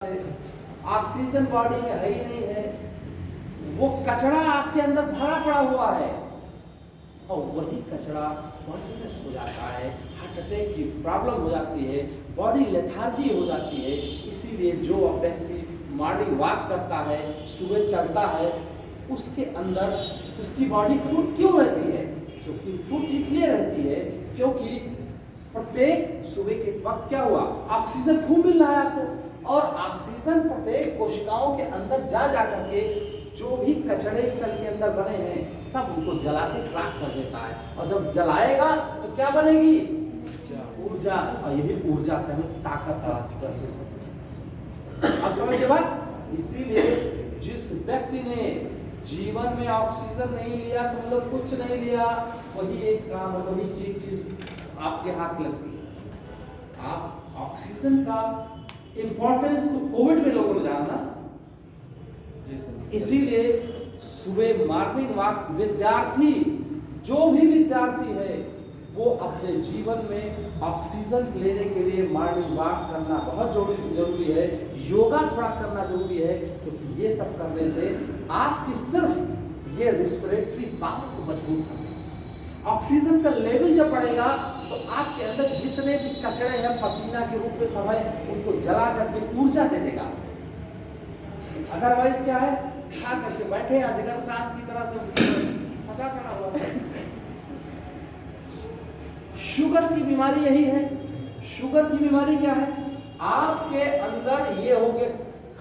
Oxygen body में है ही नहीं है, वो कचरा आपके अंदर भरा पड़ा हुआ है और वही कचरा पॉइजनस हो जाता है, हार्ट अटैक की प्रॉब्लम हो जाती है, बॉडी लेथार्जी हो जाती है। इसीलिए जो व्यक्ति मॉर्निंग वॉक करता है, सुबह चलता है, उसके अंदर उसकी बॉडी फुर्त क्यों रहती है? क्योंकि फुर्त इसलिए रहती है क्योंकि प्रत्येक सुबह के वक्त क्या हुआ, ऑक्सीजन खूब मिल रहा है आपको, और ऑक्सीजन प्रत्येक कोशिकाओं के अंदर जा करके जो भी कचरे सेल के अंदर बने हैं सब उनको जला के राख कर देता है, और जब जलाएगा तो क्या बनेगी? ऊर्जा। और यही ऊर्जा से हमें ताकत अब समझिए बात। इसीलिए जिस व्यक्ति ने जीवन में ऑक्सीजन नहीं लिया, समझ लो कुछ नहीं लिया, वही एक काम है, वही चीज आपके हाथ लगती है। आप ऑक्सीजन का इंपॉर्टेंस तो कोविड में लोगों ने जाना, इसीलिए सुबह मॉर्निंग वॉक विद्यार्थी, जो भी विद्यार्थी है, वो अपने जीवन में ऑक्सीजन लेने के लिए मॉर्निंग वॉक करना बहुत जरूरी है, योगा थोड़ा करना जरूरी है, क्योंकि ये सब करने से आपकी सिर्फ ये रिस्पिरेटरी पावर को मजबूत करना। ऑक्सीजन का लेवल जब बढ़ेगा तो आपके अंदर जितने भी कचरे हैं पसीना के रूप में सब है, उनको जला करके ऊर्जा दे देगा। अदरवाइज क्या है, खा करके बैठे अजगर सांप की तरह से फंसा पड़ा हुआ है। शुगर की बीमारी यही है। शुगर की बीमारी क्या है? आपके अंदर ये हो गया,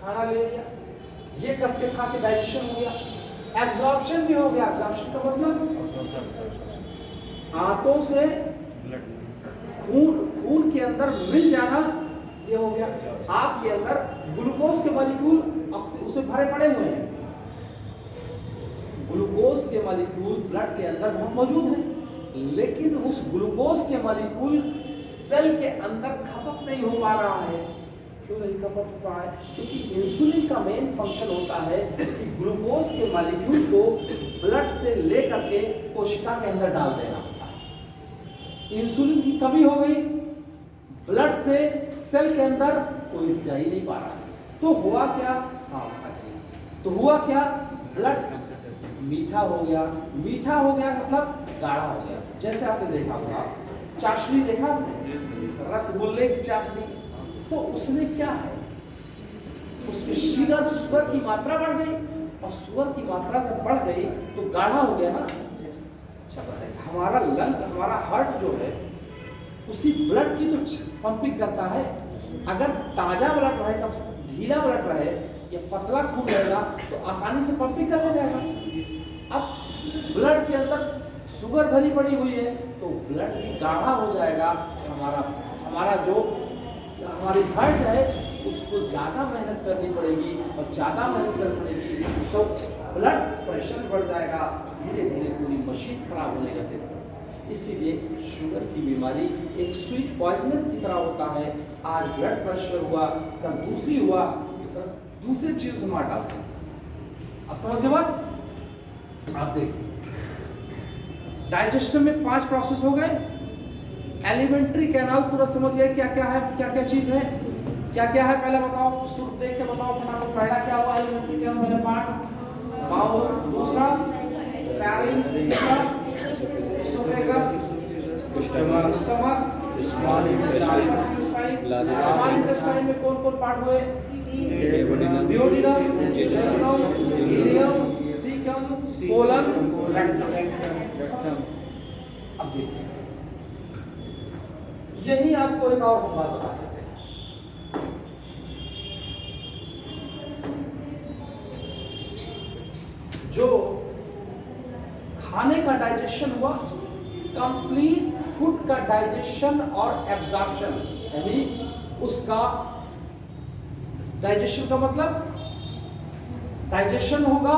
खाना ले लिया, ये कस के खा के डाइजेशन हो गया, एब्जॉर्प्शन भी हो गया। एब्जॉर्प्शन का मतलब आंतों से खून के अंदर मिल जाना, ये हो गया। आपके अंदर ग्लूकोज के मॉलिक्यूल उसे भरे पड़े हुए हैं। ग्लूकोज के मॉलिक्यूल ब्लड के अंदर बहुत मौजूद हैं, लेकिन उस ग्लूकोज के मॉलिक्यूल सेल के अंदर खपत नहीं हो पा रहा है। क्यों नहीं खपत हो पा रहा है? क्योंकि इंसुलिन का मेन फंक्शन होता है कि ग्लूकोज के मॉलिक्यूल को ब्लड से लेकर के कोशिका के अंदर डाल देना। इंसुलिन की कमी हो गई, ब्लड से सेल के अंदर कोई जा ही नहीं पा रहा, तो हुआ क्या? तो हुआ क्या? ब्लड मीठा हो गया। मीठा हो गया मतलब गाढ़ा हो गया। जैसे आपने देखा होगा, चाशनी देखा आपने, रसगुल्ले की चाशनी, तो उसमें क्या है? उसमें शुगर की मात्रा बढ़ गई, और शुगर की मात्रा जब बढ़ गई तो गाढ़ा हो गया ना। अच्छा बताइए, हमारा लंग, हमारा हार्ट जो है, उसी ब्लड की तो पंपिंग करता है। अगर ताजा ब्लड रहे, तब ढीला ब्लड रहे या पतला खून रहेगा तो आसानी से पंपिंग कर ले जाएगा। अब ब्लड के अंदर शुगर भरी पड़ी हुई है तो ब्लड भी गाढ़ा हो जाएगा। हमारा जो हमारी हार्ट है उसको ज़्यादा मेहनत करनी पड़ेगी, और ज़्यादा मेहनत करनी पड़ेगी तो ब्लड प्रेशर बढ़ जाएगा, धीरे धीरे पूरी मशीन खराब होने लगेगी। इसीलिए शुगर की बीमारी एक स्वीट पॉइजनस की तरह होता है। आज ब्लड प्रेशर हुआ, कल दूसरी हुआ, इस तरह दूसरी चीज मार डालते हैं। अब समझ गए बात? आप देखिए, डाइजेशन में 5 प्रोसेस हो गए। एलिमेंट्री कैनाल पूरा समझ गए क्या क्या है, क्या क्या चीज है, क्या क्या है? पहले बताओ, शुरू देख के बताओ फटाफट। पहला क्या हुआ? एलिमेंट्री कैनाल पहले पार्ट बाउल, दूसरा कैरिंग्स, तीसरा एसोफेगस, स्टमक, स्मॉल इंटेस्टाइन में कौन कौन पार्ट हुए? Duodenum, jejunum, ileum, caecum, colon, rectum. अब देखिए, यही आपको एक और बात बता देते हैं। जो खाने का डाइजेशन हुआ, कंप्लीट फूड का डाइजेशन और एब्जॉर्प्शन, यानी उसका डाइजेशन का मतलब डाइजेशन होगा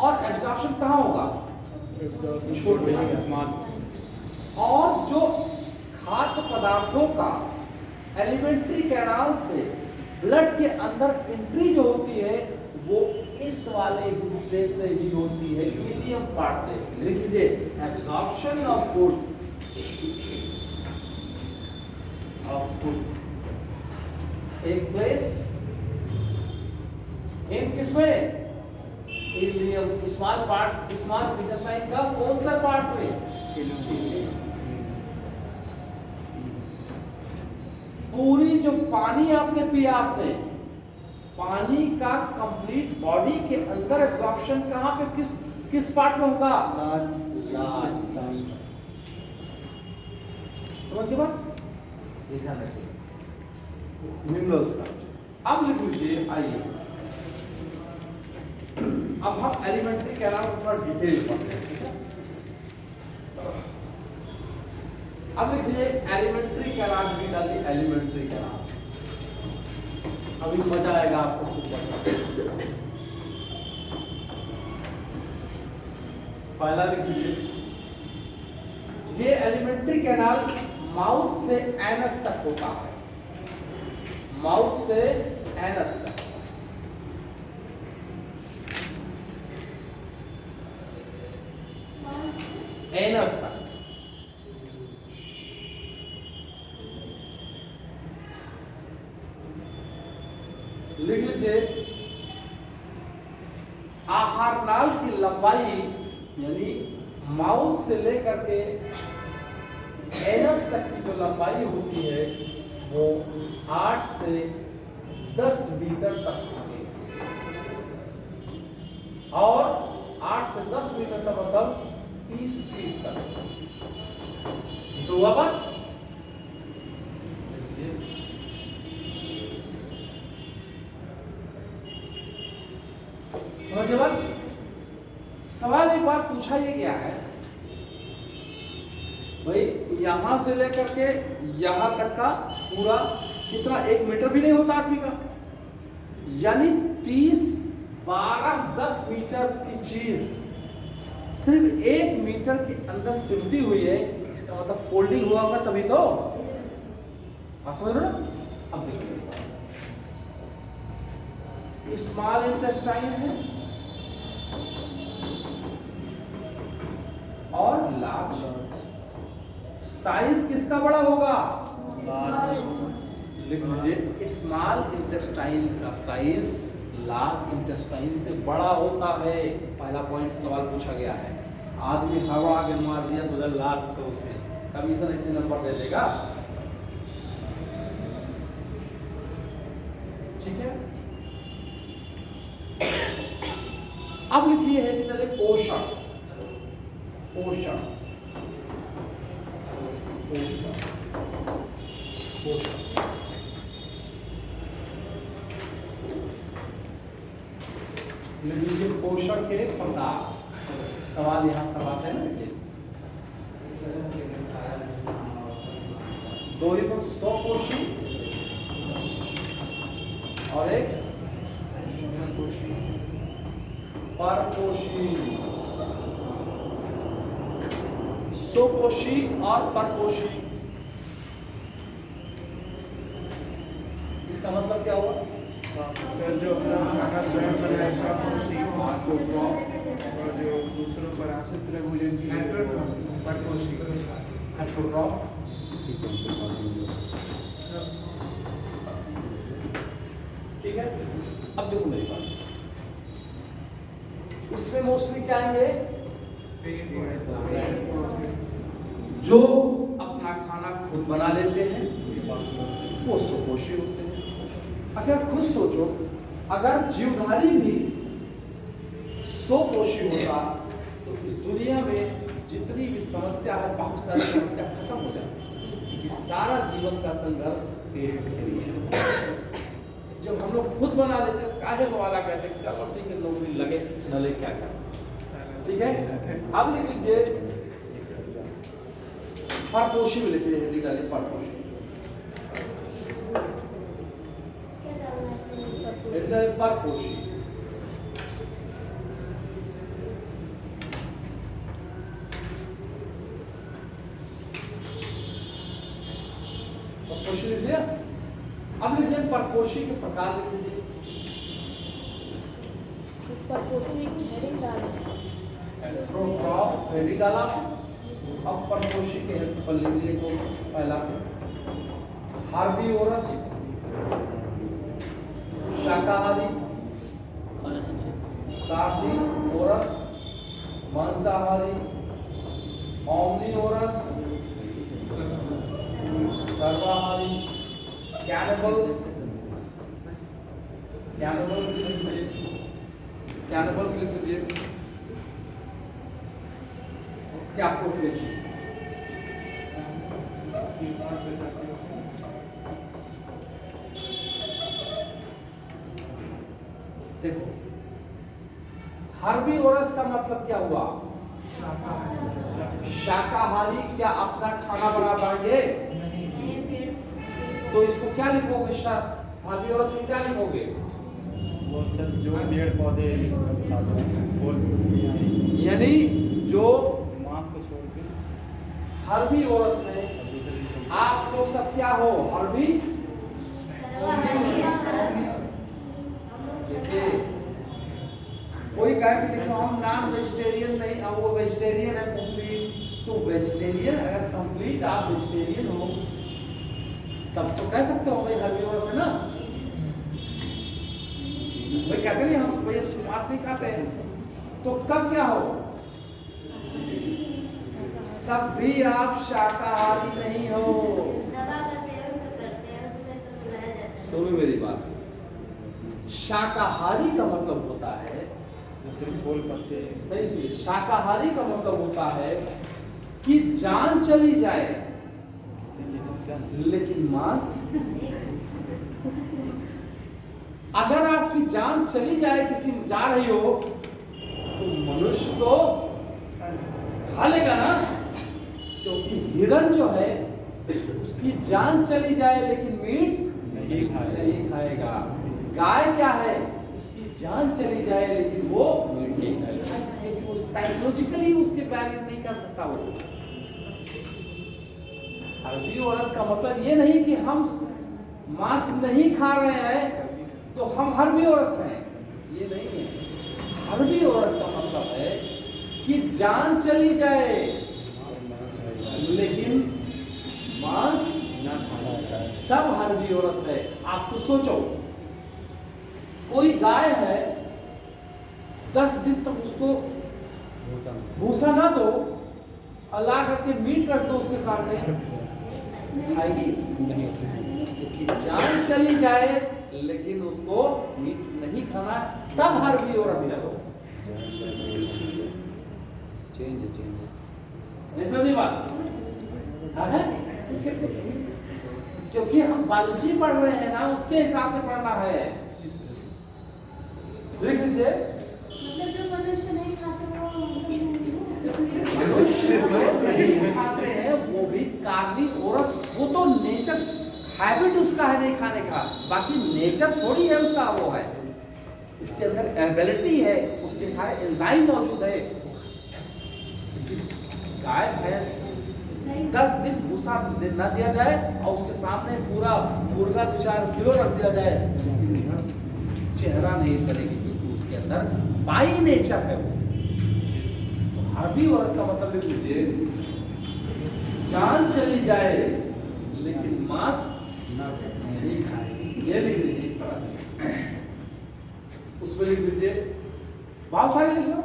और एब्जॉर्प्शन कहाँ होगा? और जो खाद्य पदार्थों का एलिमेंट्री कैनाल से ब्लड के अंदर एंट्री जो होती है वो इस वाले हिस्से से ही होती है, इलियम पार्ट से। लिख लीजिए, absorption of food take place इन किसमें, स्मॉल पार्ट, स्मॉल इंटेस्टाइन का कौन सा पार्ट में, पूरी जो पानी आपने पिया, आपने पानी का कंप्लीट बॉडी के अंदर एब्जॉर्प्शन कहां पे, किस पार्ट में होगा, लार्ज। समझ गए बात, ये ध्यान रखिए मिनरल्स का। अब लिख लीजिए, आइए अब हम एलिमेंट्री कैनाल थोड़ा डिटेल पढ़ते हैं, ठीक है। अब लिख लीजिए एलिमेंट्री कैनाल भी डालिए, एलिमेंट्री कैनाल, अभी मजा आएगा आपको खूब पढ़ना। पहला लिख लीजिए, ये एलिमेंट्री कैनाल माउथ से एनस तक होता है, माउथ से एनस तक। एनस तक लिख लीजिए। आहार नाल की लंबाई यानी माउथ से लेकर के एनस तक की जो लंबाई होती है वो 8 से 10 मीटर तक होती है, और 8 से 10 मीटर का मतलब 30 फीट तक। तो हुआ बात, समझिए बात। सवाल एक बार पूछा ये गया है भाई, यहां से लेकर के यहां तक का पूरा कितना, 1 मीटर भी नहीं होता आदमी का, यानी 30, 12, 10 मीटर की चीज सिर्फ 1 मीटर के अंदर सिमटी हुई है, इसका मतलब फोल्डिंग हुआ होगा तभी तो। समझ रहे हो? अब देखिए, स्मॉल इंटेस्टाइन है और लार्ज। साइज किसका बड़ा होगा, लिख लीजिए स्मॉल इंटेस्टाइन का साइज लार्ज इंटेस्टाइन से बड़ा होता है। पहला पॉइंट सवाल पूछा गया है, आदमी हवा आगे मार दिया तो लार्ज, तो उसमें कमीशन ऐसे नंबर दे देगा, ठीक है। अब लिखिए है पोषण, पोषण, पोषण, लीजिए पोषण के प्रकार। सवाल यहाँ सवाल है ना, दो ही पर स्वपोषी और एक परपोषी, स्वपोषी और परपोषी। इसका मतलब क्या हुआ, जो अपना खाना स्वयं बनाएगा और जो दूसरों पर आश्रित रहे भोजन की परपोषी, ठीक है। अब देखो मेरी बात, इसमें मोस्टली क्या आएंगे, जो अपना खाना खुद बना लेते हैं वो स्वपोषी होते हैं। अगर खुद सोचो, अगर जीवधारी भी स्वपोषी होता तो इस दुनिया में जितनी भी समस्या है, बहुत सारी समस्या खत्म हो जाती, क्योंकि सारा जीवन का संघर्ष पेट के लिए। जब हम लोग खुद बना लेते हैं, काहे वाला कहते हैं चलो ठीक है नौकरी लगे न ले, क्या करना, ठीक है। अब लिख लीजिए परपोषी में, लिख लीजिए परपोषी, परपोषी। परपोषी लिख लिया। अब लिख लीजिए परपोषी के प्रकार, लिख लीजिए। परपोषी हेडिंग डाला, एट्रोट्रॉफ हेडिंग डाला। अब परपोषी के हेल्प पर लिख लीजिए, तो पहला हार्बीवोरस शाकाहारी, कार्निवोरस मांसाहारी, ओमनीवोरस सर्वाहारी, कैनिबल्स लिख लीजिए, कैप्रोफेज। देखो हर्बीवोरस का मतलब क्या हुआ? शाकाहारी। क्या अपना खाना बना पाएंगे? तो इसको क्या लिखोगे? हर्बीवोरस में क्या लिखोगे? वो सब जो पेड़ पौधे यानी जो मांस को छोड़ के हर्बीवोरस है। आप लोग सब क्या हो? हर्बी। देखिए कोई कहे कि देखो हम नॉन वेजिटेरियन नहीं, अब वो वेजिटेरियन है कंप्लीट, तो वेजिटेरियन अगर कंप्लीट आप वेजिटेरियन हो तब तो कह सकते हो भाई हर्बीवोरस है ना। भाई कहते नहीं हम भाई मांस नहीं खाते हैं, तो तब क्या हो? तब भी आप शाकाहारी नहीं हो। सुनो मेरी बात, शाकाहारी का मतलब होता है जो सिर्फ फूल पत्ते। नहीं सुनिए, शाकाहारी का मतलब होता है कि जान चली जाए लेकिन मांस। अगर आपकी जान चली जाए, किसी जा रही हो, तो मनुष्य तो खा लेगा ना, क्योंकि हिरण जो है उसकी जान चली जाए लेकिन मीट नहीं खाएगा। गाय क्या है? उसकी जान चली जाए लेकिन वो मीट नहीं खाएगा, क्योंकि वो साइकोलॉजिकली उसके बैरियर नहीं कर सकता। वो हर्बीवोरस का मतलब ये नहीं कि हम मांस नहीं खा रहे हैं तो हम हर्बीवोरस हैं, ये नहीं है। हर्बीवोरस का मतलब है कि जान चली जाए लेकिन मांस ना खाना है। तब हर्बीवोरस है। आप तो सोचो, कोई गाय है 10 दिन तक उसको भूसा ना दो, अल्लाह करके मीट रख दो उसके सामने, खाएगी नहीं, क्योंकि जान चली जाए लेकिन उसको मीट नहीं खाना, तब हर्बीवोरस है वो। नहीं समझी बात? है? क्योंकि हम बायोलॉजी पढ़ रहे हैं ना, उसके हिसाब से पढ़ना है। देख लीजिए, मनुष्य जो नहीं खाते हैं वो भी कार्निवोरस, वो तो नेचर हैबिट उसका है नहीं खाने का, बाकी नेचर थोड़ी है उसका, वो है उसके अंदर एबिलिटी है, उसके सारे एंजाइम मौजूद है। गाय भैंस 10 दिन भूसा न दिया जाए और उसके सामने पूरा मुर्गा 2-4 किलो रख दिया जाए, चेहरा नहीं करेगी, क्योंकि उसके अंदर बाई नेचर है वो। हर्बीवोरस का मतलब लिख लीजिए, जान चली जाए लेकिन मांस नहीं खाएगी। ये लिख लीजिए इस तरह, उसमें लिख लीजिए, बहुत सारे लिख लो,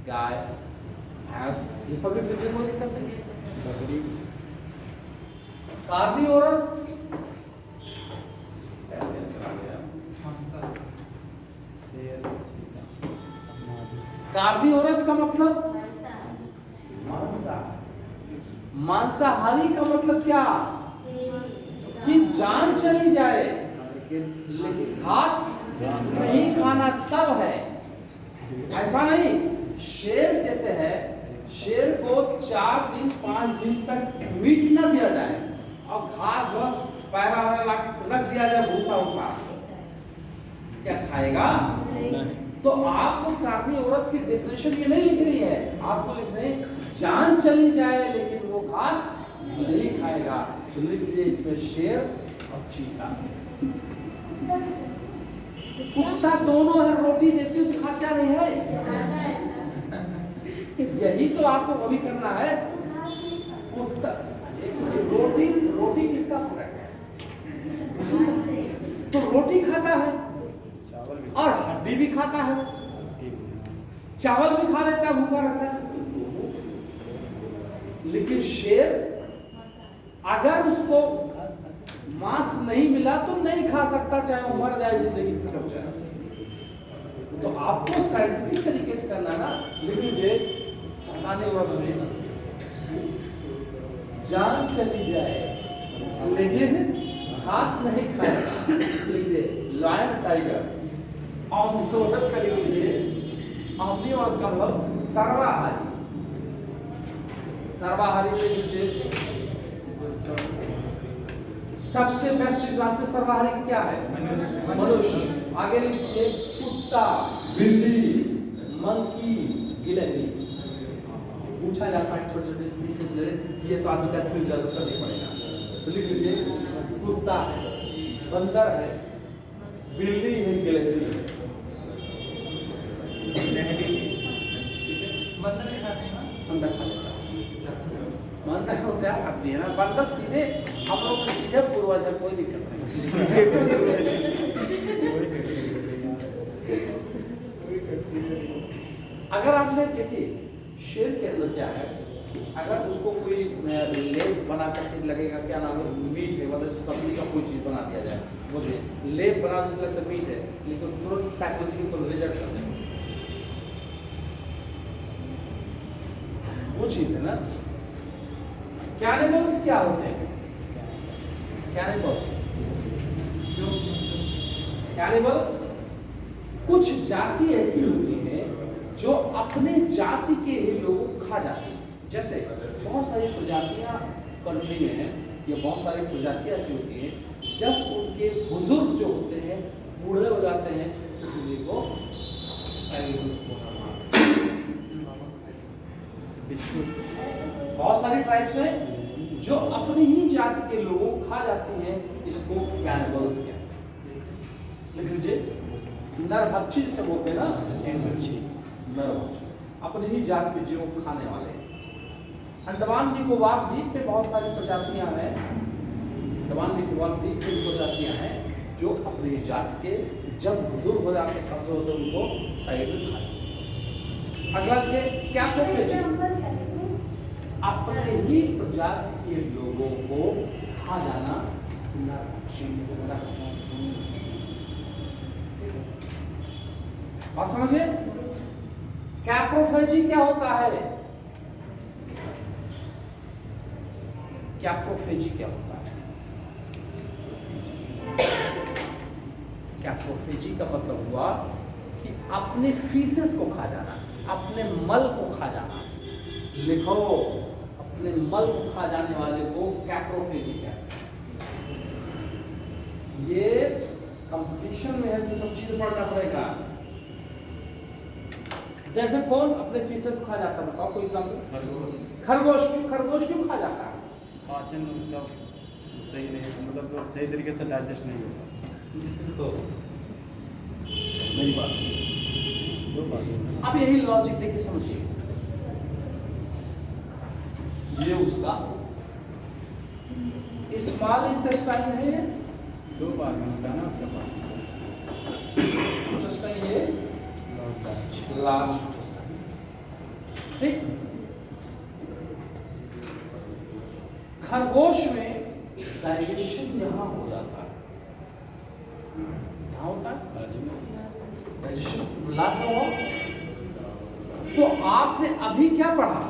गाय भैंस ये सब लिख लीजिए, कोई दिक्कत नहीं। कार्निवोरस कार्निवोरस का मतलब मांसाहारी का मतलब क्या? कि जान चली जाए लेकिन घास नहीं खाना, तब है। ऐसा नहीं, शेर जैसे है, शेर को 4 दिन 5 दिन तक मीट न दिया जाए और घास वास पैरा वाला रख दिया जाए, भूसा उसा, क्या खाएगा? तो आपको कार्निवोरस की डेफिनेशन ये नहीं लिखनी है, आपको लिखना है जान चली जाए लेकिन वो घास नहीं खाएगा। तो लिख लीजिए इसमें शेर और चीता। कुत्ता दोनों है, रोटी देती हो तो खाता नहीं है, यही तो आपको अभी करना है। कुत्ता रोटी किसका प्रोडक्ट है? तो रोटी खाता है और हड्डी भी खाता है, चावल भी खा लेता है, भूखा रहता है। लेकिन शेर अगर उसको मांस नहीं मिला तो नहीं खा सकता, चाहे वो मर जाए, जिंदगी खत्म हो जाए। तो आपको साइंटिफिक तरीके से करना ना। लिख लीजिए, जान चली जाए लेकिन घास नहीं खाएगा। लिख दे, लायन टाइगर। ऑम्निवोरस का लिख लीजिए, ऑम्निवोरस का मतलब सर्वाहारी। सर्वाहारी में लिख लीजिए, सबसे बेस्ट एग्जाम्पल सर्वाहारी की क्या है? मनुष्य। आगे लिखिए, कुत्ता, बिल्ली, मंकी, गिलहरी। पूछा जाता है छोटे छोटे पीसेस ले, ये तो आदमी का फिर जरूरत नहीं पड़ेगा। तो लिख लीजिए, कुत्ता है, बंदर है, बिल्ली है, गिलहरी है। बंदर नहीं खाते हैं ना? बंदर खा लेता है। बंदर उसे आप है ना, बंदर सीधे हम लोग के सीधे पूर्वज है, कोई दिक्कत नहीं। अगर आपने देखिए शेर के अंदर क्या है, अगर उसको कोई लेप बना करके लगेगा, क्या नाम है, मीट है, मतलब सब्जी का कोई चीज बना दिया जाए, मुझे लेप बना जिससे लगता मीट है, लेकिन तुरंत साइकोलॉजिकल रिजल्ट कर देंगे। वो चीज है ना। कैनिबल्स क्या होते हैं? कैनिबल्स, कैनिबल कुछ जाति ऐसी होती है जो अपने जाति के ही लोगों को खा जाती है। जैसे बहुत सारी प्रजातियां कंट्री में हैं, या बहुत सारी प्रजातियां ऐसी होती हैं जब उनके बुजुर्ग जो होते हैं बूढ़े हो जाते हैं तो उनको बहुत सारी ट्राइब्स हैं जो अपनी ही जाति के लोगों को खा जाती हैं। इसको कैनिबल्स कहते हैं। लिख लीजिए, नरभक्षी जिसे बोलते हैं ना, नरभक्षी अपनी ही जाति के जीवों को खाने वाले। अंडमान निकोबार द्वीप पे बहुत सारी प्रजातियां हैं, अंडमान निकोबार द्वीप पे प्रजातियां हैं जो अपनी जाति के जब बुजुर्ग हो जाते कमजोर होते उनको साइड में खाते। अगला से क्या अपने ही प्रजाति के लोगों को खा जाना नरभक्षी। बात समझिए, कैप्रोफेजी क्या होता है? कैप्रोफेजी क्या होता है? कैप्रोफेजी का मतलब हुआ कि अपने फीसेस को खा जाना, अपने मल को खा जाना। लिखो, अपने मल को खा जाने वाले को कैप्रोफेजी कहते हैं। ये कंपटीशन में है, सब चीज पढ़ना पड़ेगा। जैसे कौन अपने फीसेस को खा जाता है? बताओ कोई एग्जांपल। खरगोश। खरगोश क्यों खा जाता है? पाचन उसका सही नहीं, मतलब सही तरीके से डाइजेस्ट नहीं होता। तो मेरी बात, दो बात। अब यही लॉजिक देखिए, समझिए। ये उसका स्मॉल इंटेस्टाइन है, दो बार में होता है ना उसका पाचन। इंटेस्टाइन ये लार्ज, ठीक। खरगोश में डाइजेशन यहाँ हो जाता है, यहाँ होता है डाइजेशन लार्ज में हो। तो आपने अभी क्या पढ़ा?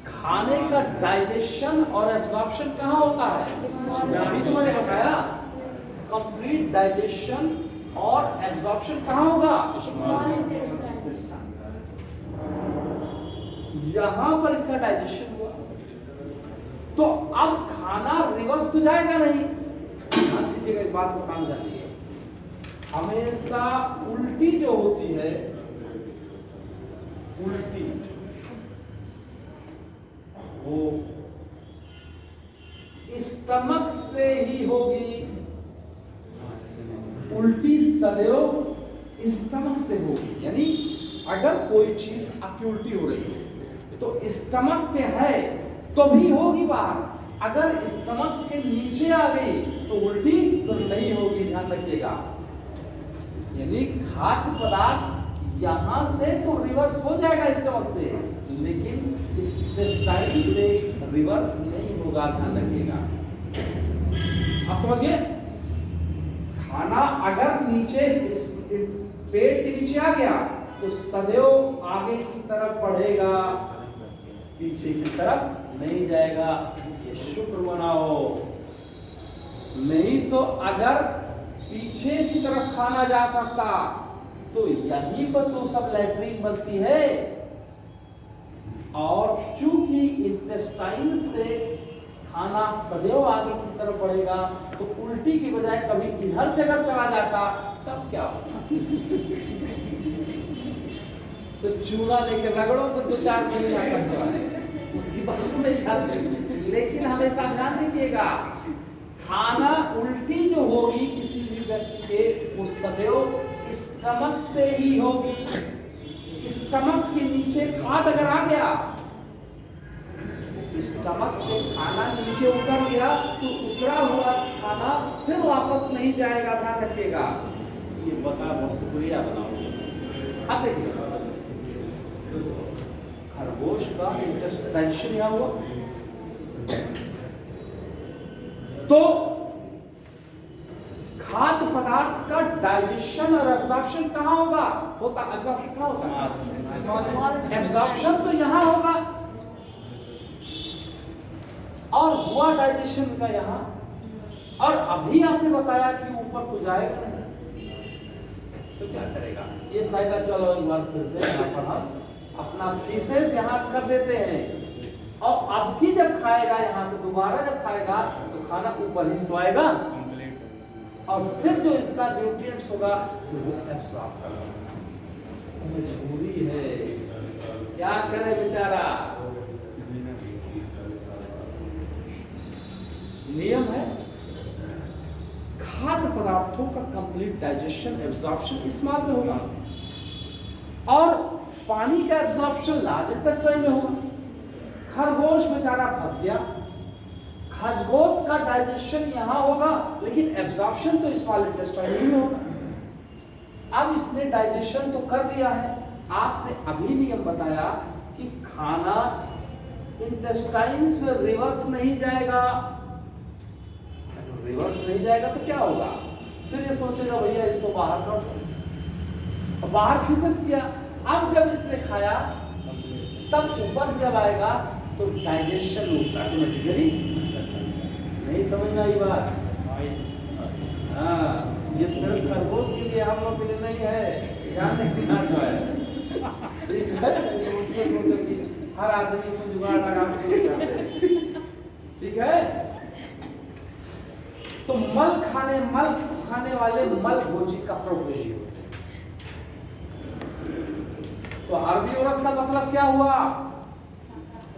खाने का डाइजेशन और एब्जॉर्प्शन कहाँ होता है? अभी तो मैंने बताया, कंप्लीट डाइजेशन और एब्जॉर्प्शन कहाँ होगा? यहां पर इनका डाइजेशन हुआ, तो अब खाना रिवर्स तो जाएगा नहीं। ध्यान दीजिएगा, एक बात बताना चाहिए, हमेशा उल्टी जो होती है, उल्टी वो स्टमक से ही होगी। उल्टी सदैव स्टमक से होगी। यानी अगर कोई चीज आपकी उल्टी हो रही है तो स्टमक पे है तो भी होगी बाहर। अगर स्टमक के नीचे आ गई तो उल्टी तो नहीं होगी, ध्यान रखिएगा। यानी खाद्य पदार्थ यहाँ से तो रिवर्स हो जाएगा स्टमक से, लेकिन इंटेस्टाइन से रिवर्स नहीं होगा, ध्यान रखिएगा। आप समझ गए? खाना अगर नीचे पेट के नीचे आ गया तो सदैव आगे की तरफ बढ़ेगा, पीछे की तरफ नहीं जाएगा। ये शुक्र बनाओ, नहीं तो अगर पीछे की तरफ खाना जा सकता तो यहीं पर तो सब लैट्रिन बनती है, और चूंकि इंटेस्टाइन से खाना सदैव आगे की तरफ बढ़ेगा तो उल्टी की बजाय कभी इधर से अगर चला जाता तब क्या होता? तो चूड़ा लेके रगड़ो तो 2-4 महीने करने वाले, उसकी बात नहीं चाहते। लेकिन हमेशा ध्यान रखिएगा, खाना उल्टी जो होगी किसी भी व्यक्ति के, वो सदैव स्टमक से ही होगी। स्टमक के नीचे खाद अगर आ गया, स्टमक से खाना नीचे उतर गया तो उतरा हुआ खाना फिर वापस नहीं जाएगा, ध्यान रखिएगा। ये बता, बहुत शुक्रिया बनाओ। अब देखिए, खरगोश का इंटेस्टाइन यहाँ हुआ तो खाद्य पदार्थ का डाइजेशन और एब्जॉर्प्शन कहाँ होगा? एब्जॉर्प्शन कहाँ होगा? एब्जॉर्प्शन तो यहाँ होगा, और हुआ डाइजेशन का यहाँ। और अभी आपने बताया कि ऊपर तो जाएगा नहीं, तो क्या करेगा? ये कहेगा चलो एक बार फिर से यहाँ पर हम अपना फीसेस यहाँ कर देते हैं, और अब की जब खाएगा यहाँ पे, दोबारा जब खाएगा तो खाना ऊपर ही तो आएगा, और फिर जो इसका न्यूट्रिएंट्स होगा वो एब्सॉर्ब करेगा। मजबूरी है, क्या करे बेचारा, नियम है। खाद्य पदार्थों का कंप्लीट डाइजेशन, एब्जॉर्प्शन इस मार्ग में होगा, और पानी का एब्जॉर्प्शन लार्ज इंटेस्टाइन में होगा। खरगोश बेचारा फंस गया, खरगोश का डाइजेशन यहां होगा लेकिन एब्जॉर्प्शन तो स्मॉल इंटेस्टाइन में होगा। अब इसने डाइजेशन तो कर दिया है, आपने अभी नियम बताया कि खाना इंटेस्टाइन्स में रिवर्स नहीं जाएगा, रिवर्स नहीं जाएगा तो क्या होगा? फिर ये सोचेगा भैया इसको बाहर कर दो, बाहर फीसेस किया। अब जब इसने खाया तब ऊपर जब आएगा तो डाइजेशन ऑटोमेटिकली, नहीं समझ में आई बात? हाँ, ये सिर्फ खरगोश के लिए, हम लोग के लिए नहीं है, ध्यान रखना जो है। उसमें सोचो कि हर आदमी से जुगाड़ लगा के, ठीक है? तो मल खाने वाले मल भोजी का प्रोफेजी होते हैं। तो हर्बीवोरस का मतलब क्या हुआ?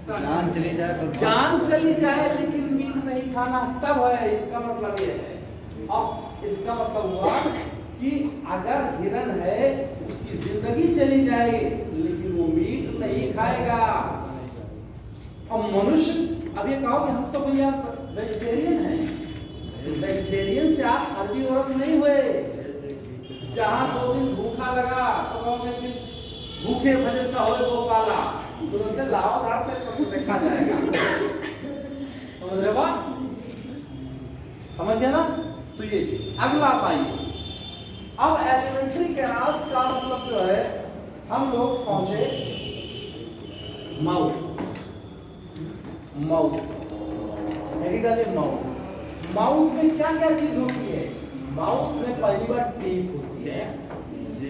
जान चली जाए, जान चली जाए लेकिन मीट नहीं खाना, तब है, इसका मतलब ये है। और इसका मतलब हुआ कि अगर हिरन है उसकी जिंदगी चली जाए लेकिन वो मीट नहीं खाएगा। और मनुष्य, अब ये कहो कि हम तो भैया वेजिटेरियन हैं, वेजिटेरियन से आप हर्बीवोरस नहीं हुए। जहां 2 दिन भूखा लगा तो कहोगे कि भूखे भजन का होए गोपाला, तुरंत लाओ धार से सब कुछ देखा जाएगा। समझ रहे हो? समझ गया ना? तो ये चीज। अगला पाइए, अब एलिमेंट्री कैनाल्स का मतलब जो है, हम लोग पहुंचे माउथ, माउथ में क्या क्या चीज होती है? माउथ में पहली बार टीथ होती है,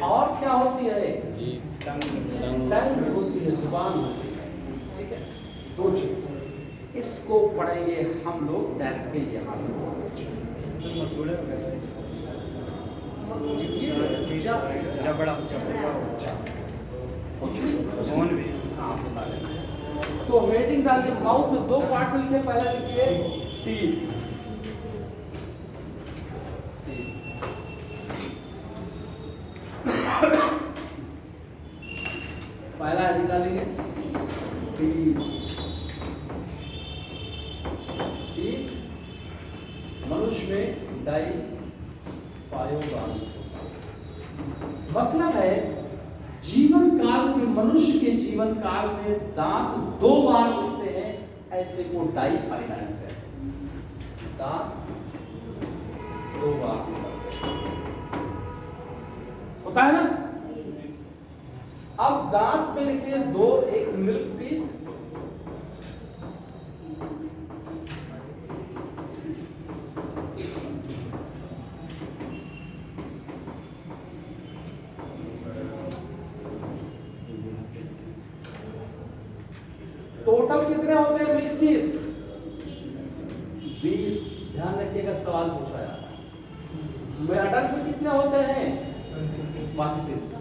और क्या होती है? टंग होती है, जुबान होती है, ठीक है? 2 चीज इसको पढ़ेंगे हम लोग डायरेक्टली यहाँ से। तो हेडिंग डालिए, माउथ में 2 पार्ट में लिखे, पहला लिखिए टीथ, पहला हेडिंग डालेंगे टीथ। मनुष्य में डाई पायोगामी, मतलब है जीवन काल में, मनुष्य के जीवन काल में दांत 2 बार होते हैं, ऐसे को डाइफाइनाइट है। दांत 2 बार होता है ना। अब दांत में लिखिए 2, एक मिल्क टीथ, टोटल कितने होते हैं मिल्क टीथ? 20। ध्यान रखिएगा, सवाल पूछा जाता है। में अडल्ट में कितने होते हैं? 32।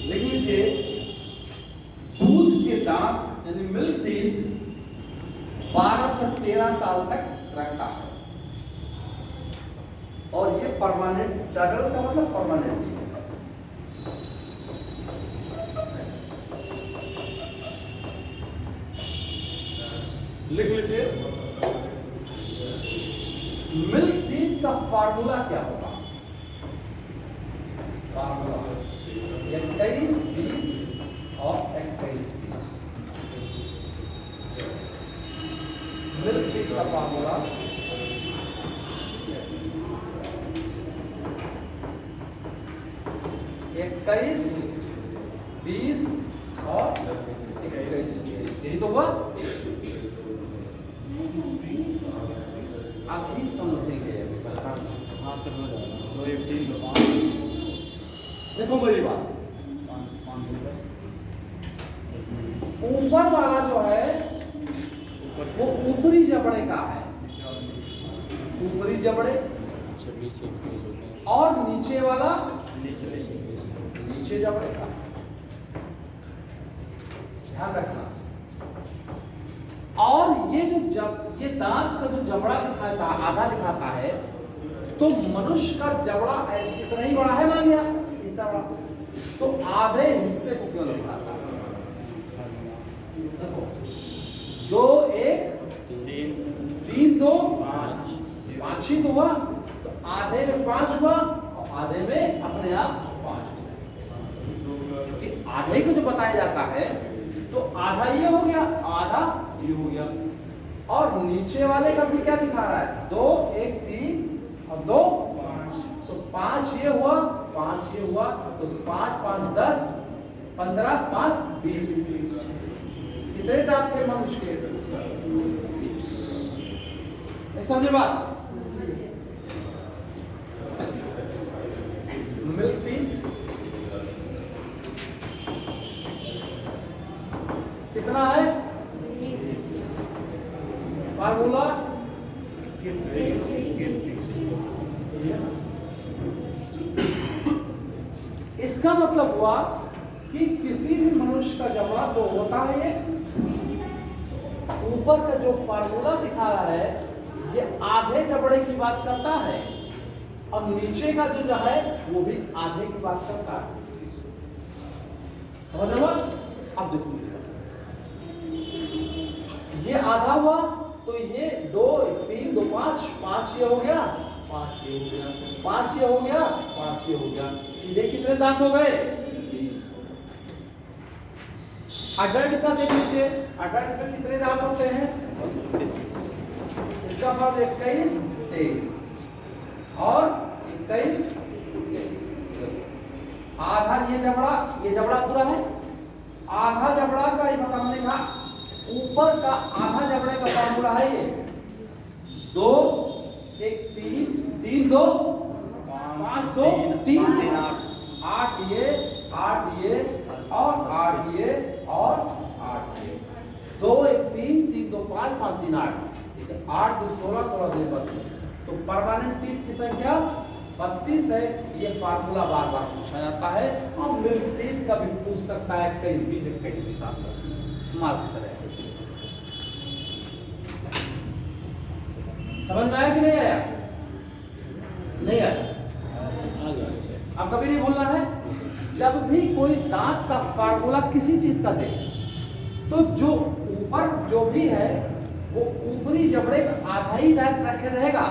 लिख लीजिए, दूध के दांत यानी मिल्क टीथ 12 से 13 साल तक रखता है, और ये परमानेंट, अडल्ट का मतलब परमानेंट। लिख लीजिए, मिल्क टीथ का फार्मूला क्या होगा? फार्मूला 21, 20 और 21, 20। मिल्क टीथ का फार्मूला 21, 20 और 21, 20। यही तो हुआ। आप ही समझेंगे। हाँ सर, हो जाएगा। 2, 1, 3, 2, 5। देखो मेरी बात, 5, 2, 10, ऊपर वाला जो है वो ऊपरी जबड़े का है, ऊपरी जबड़े, 26, 21 हो गए। और नीचे वाला नीचे जबड़े का। ध्यान रखना। और ये जो ये दांत का जो जबड़ा दिखाता, आधा दिखाता है, तो मनुष्य का जबड़ा ऐसे इतना ही बड़ा है, मान लिया इतना बड़ा, तो आधे हिस्से को क्यों दिखाता है? देखो, 2, 1, 3, 2, 5 ही तो हुआ, तो आधे में 5 हुआ और आधे में अपने आप 5 हुआ। क्योंकि आधे को जो बताया जाता है, तो आधा ये हो गया, आधा ये हो गया, और नीचे वाले का भी क्या दिखा रहा है? 2, 1, 3 और 2, 5। तो 5 ये हुआ, 5 ये हुआ, तो 5, 5, 10, 15, 5, 20। कितने दांत थे मनुष्य के? समझे बात? मिल्क टीथ कितना है? फार्मूला इसका मतलब हुआ कि किसी भी मनुष्य का जबड़ा तो होता है, ये ऊपर का जो फार्मूला दिखा रहा है ये आधे जबड़े की बात करता है, और नीचे का जो है वो भी आधे की बात करता है। समझ रहे हो? अब देखो, ये आधा हुआ, तो ये 2, 3, 2, 5, 5 ये हो गया, 5 ये हो गया, 5 ये हो गया, 5 ये हो गया। सीधे कितने दांत हो गए? 20। अडल्ट का देख लीजिए, अडल्ट में कितने दांत होते हैं? इसका फॉर्म 21, 23 और 21, 23। आधा ये जबड़ा पूरा है, आधा जबड़ा का ये बताने का, ऊपर का आधा जबड़े का फार्मूला है ये 2, 1, 3, 3, 2, 5, 2, 3, 8 ये, 8 ये और 8 ये और 8 ये, 2, 1, 3, 3, 2, 5, 5, 3, 8। ठीक है, 8, 2, 16, 16, 2, 32। तो परमानेंट टीथ की संख्या 32 है। ये फार्मूला बार बार पूछा जाता है, और मिल्क टीथ का भी पूछ सकता है 21, 20, 21, 20 आप मार्क चले। समझ में आया कि नहीं आया? नहीं आया? अब कभी नहीं भूलना है, जब भी कोई दांत का फार्मूला किसी चीज का दे, तो जो ऊपर जो भी है वो ऊपरी ऊपरी जबड़े का आधा ही दांत रखे रहेगा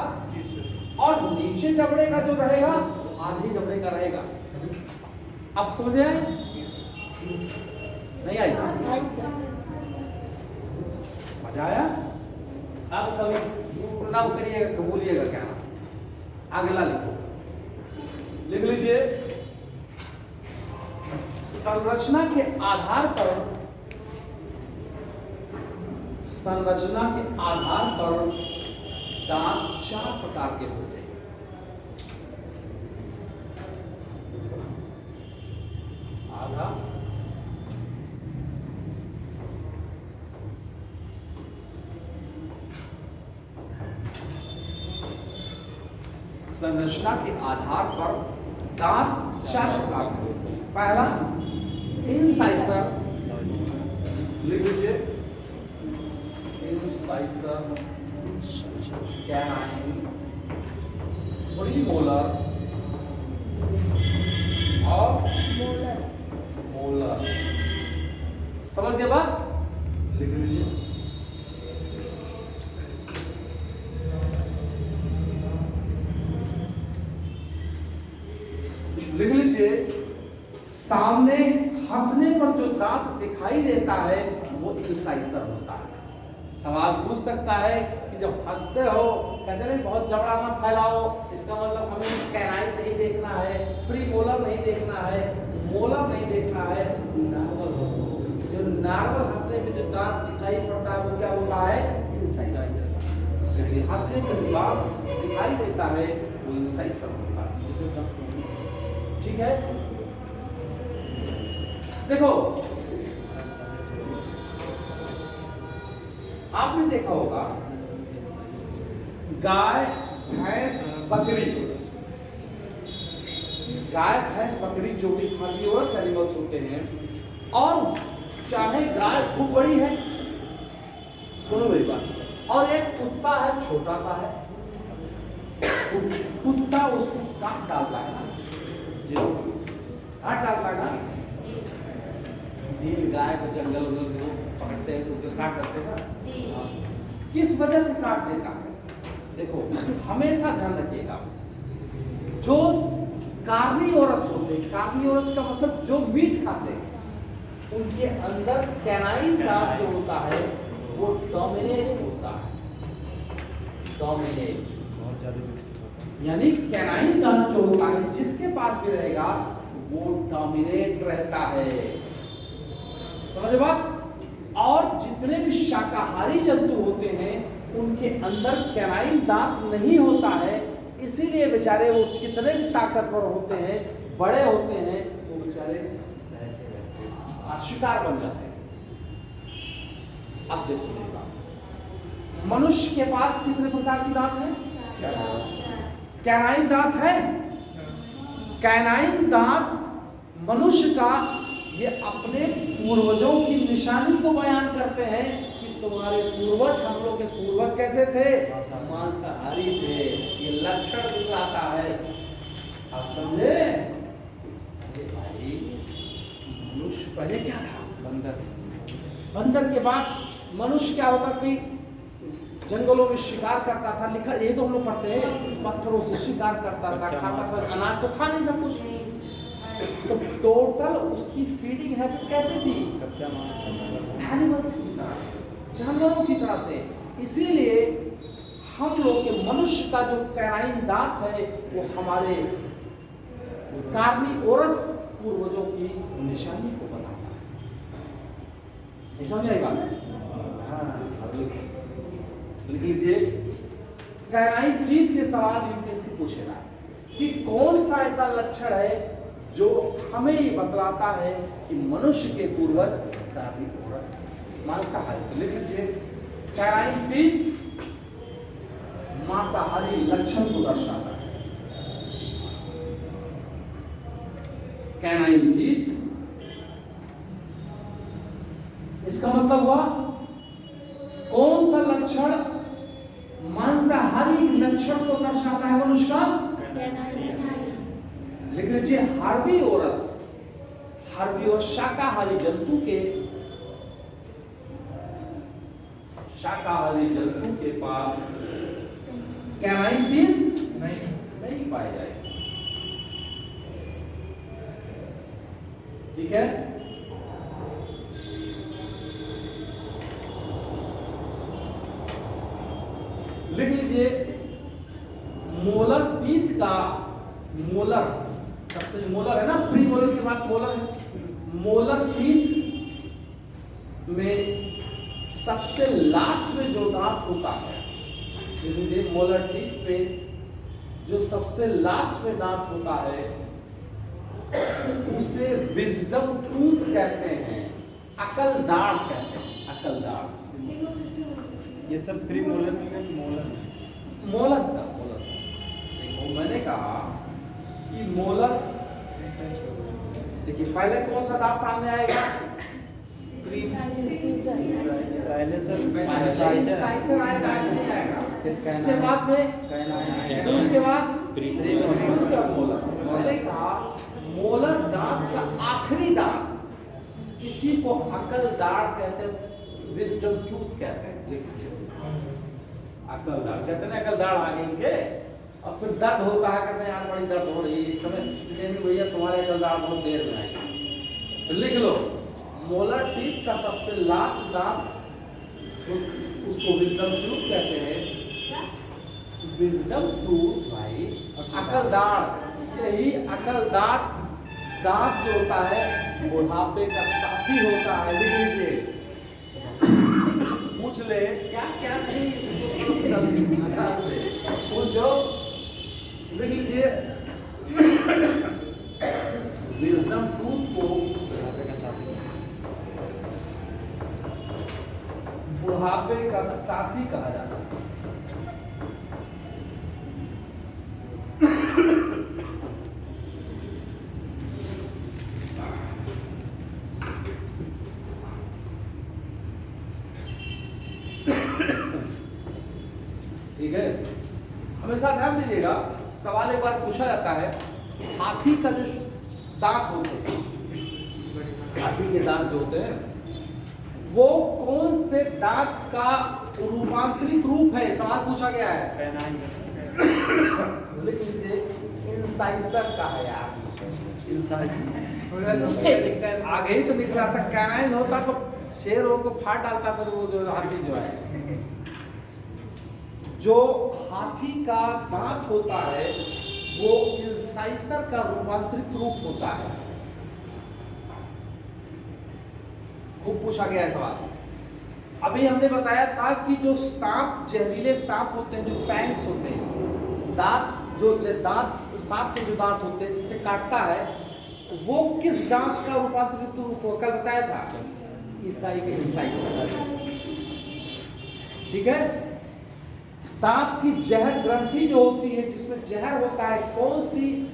और नीचे जबड़े का जो रहेगा आधे जबड़े का रहेगा। अब समझ आए? नहीं आई? आई सर। मजा आया? अब कभी प्रणाम करिएगा, बोलिएगा क्या नाम, अगला लिखो, लिख लीजिए। संरचना के आधार पर, संरचना के आधार पर दांत 4 प्रकार के होते हैं। आधा, संरचना के आधार पर दांत 4 प्रकार के होते हैं। पहला इंसाइसर, लिख लीजिए इंसाइसर, कैनाइन, प्रीमोलर और मोलर। मोलर। समझ गए बात? लिख लीजिए। लिख लीजिए, सामने हंसने पर जो दांत दिखाई देता है वो इंसाइसर होता है। सवाल पूछ सकता है कि जब हंसते हो कहते हैं बहुत जबड़ा मत फैलाओ, इसका मतलब हमें कैनाइन नहीं देखना है, प्रीमोलर नहीं देखना है, मोलर नहीं देखना है, नॉर्मल हंसो। जो नॉर्मल हंसने में जो दांत दिखाई पड़ता है वो क्या होता है? इंसाइसर। हंसने में जो दांत दिखाई देता है वो इंसाइसर होता है। ठीक है, देखो आपने देखा होगा गाय भैंस बकरी, गाय भैंस बकरी जो भी हार्बिवोरस एनिमल्स होते हैं, और चाहे गाय खूब बड़ी है, सुनो मेरी बात, और एक कुत्ता है छोटा सा है, कुत्ता उसको काट डालता है ना, काट डालता है ना, नील गाय को जंगल उंगल में पकड़ते हैं तो काट देते हैं ना, किस वजह से काट देता है? देखो हमेशा ध्यान रखिएगा, जो कार्निवोरस होते हैं, कार्निवोरस का मतलब जो मीट खाते हैं, उनके अंदर कैनाइन दांत जो होता है वो डोमिनेट होता है, डोमिनेट, बहुत ज्यादा विकसित होता है। यानी कैनाइन दांत जो होता है जिसके पास भी रहेगा वो डोमिनेट रहता है। समझे बात? और जितने भी शाकाहारी जंतु होते हैं उनके अंदर कैनाइन दांत नहीं होता है, इसीलिए बेचारे वो कितने भी ताकतवर होते हैं, बड़े होते हैं, वो बेचारे रहते रहते हैं, शिकार बन जाते हैं। अब देखो मेरी बात, मनुष्य के पास कितने प्रकार की दांत है? कैनाइन दांत है। कैनाइन दांत मनुष्य का ये अपने पूर्वजों की निशानी को बयान करते हैं कि तुम्हारे पूर्वज, हम लोग के पूर्वज कैसे थे? मांसाहारी थे। ये लक्षण दिखलाता है। आप समझे? अरे भाई, मनुष्य पहले क्या था? बंदर। बंदर के बाद मनुष्य क्या होता कि जंगलों में शिकार करता था। लिखा ये तो हम लोग पढ़ते हैं, पत्थरों से शिकार करता था, खाता था, अनाज तो था नहीं सब कुछ। तो टोटल उसकी फीडिंग हैबिट कैसे थी? कच्चा मांस, एनिमल्स की तरह, जानवरों की तरह से। इसीलिए हम लोग के मनुष्य का जो कैनाइन दांत है वो हमारे कार्निवोरस पूर्वजों की निशानी को बताता है। समझ आई बात? हाँ, लिख लीजिए। कैनाइन टीथ से सवाल यूपीएससी पूछेगा कि कौन सा ऐसा लक्षण है जो हमें ये बतलाता है कि मनुष्य के पूर्वज कार्निवोरस मांसाहारी। तो लिख लीजिए, कैनाइन टीथ मांसाहारी लक्षण को दर्शाता है। कैनाइन टीथ, इसका मतलब हुआ कौन सा लक्षण मांसाहारी लक्षण को दर्शाता है मनुष्य का? लिख लीजिए, हार्बिवोरस, हार्बिवोरस शाकाहारी जंतु के शाकाहारी जंतु के पास कैनाइन टीथ नहीं पाए जाएंगे। ठीक है, लिख लीजिए मोलर टीथ का, मोलर सबसे मोलर है ना, प्री मोलर के बाद मोलर है। मोलर टीथ में सबसे लास्ट में जो दांत होता है, देखिए मोलर टीथ पे जो सबसे लास्ट में दांत होता है उसे विजडम टूथ कहते हैं, अकल दाढ़ कहते हैं, अकल दाढ़। ये सब प्री मोलर में मोलर मोलर का मोलर, देखो मैंने कहा कि मोलर, देखिए पहले कौन सा दांत सामने आएगा? पहले सर इंसाइजर आएगा, नहीं आएगा। उसके बाद में फिर उसके बाद मोलर। मैंने कहा मोलर दांत का आखिरी दांत, इसी को अकल दाढ़ कहते हैं, विजडम टूथ कहते हैं। अकल दाढ़ कहते हैं, अकल दाढ़ आ गई के, अब फिर दर्द होता है, कहते हैं यार बड़ी दर्द हो रही है इस समय, नहीं भैया तुम्हारे अकल दाढ़ बहुत देर में आएगी। तो लिख लो मोलर टीथ का सबसे लास्ट दांत, उसको विजडम टूथ कहते हैं। विजडम टूथ भाई, अकल दाढ़, यही अकल दाढ़ दांत जो होता है बुढ़ापे का साथी होता है। लिख लीजिए, पूछ ले क्या क्या नहीं पूछो, लिख लीजिए विजडम टूथ को बुढ़ापे का साथी कहा जाता है। ठीक है, हमेशा ध्यान दीजिएगा, सवाल एक बार पूछा जाता है, हाथी का जो दांत होते हैं, हाथी के दांत जो होते हैं वो कौन से दांत का रूपांतरित रूप है? सवाल पूछा गया है। लिख लीजिए इंसाइजर का है यार, आगे ही तो लिख रहा था, कैनाइन होता तो शेर को फाड़ डालता, फिर वो जो हाथी जो है, जो हाथी का दांत होता है वो इंसाइजर का रूपांतरित रूप होता है। वो पूछा गया है सवाल। अभी हमने बताया था कि जो सांप, जहरीले सांप होते हैं, जो फैंग्स होते हैं, दांत जो दांत सांप के जो दांत होते हैं जिससे काटता है, वो किस दांत का रूपांतरित रूप हो, कल बताया था, ईसाई के इंसाइजर। ठीक है, सांप की जहर ग्रंथि जो होती है, जिसमें जहर होता है, कौन सी?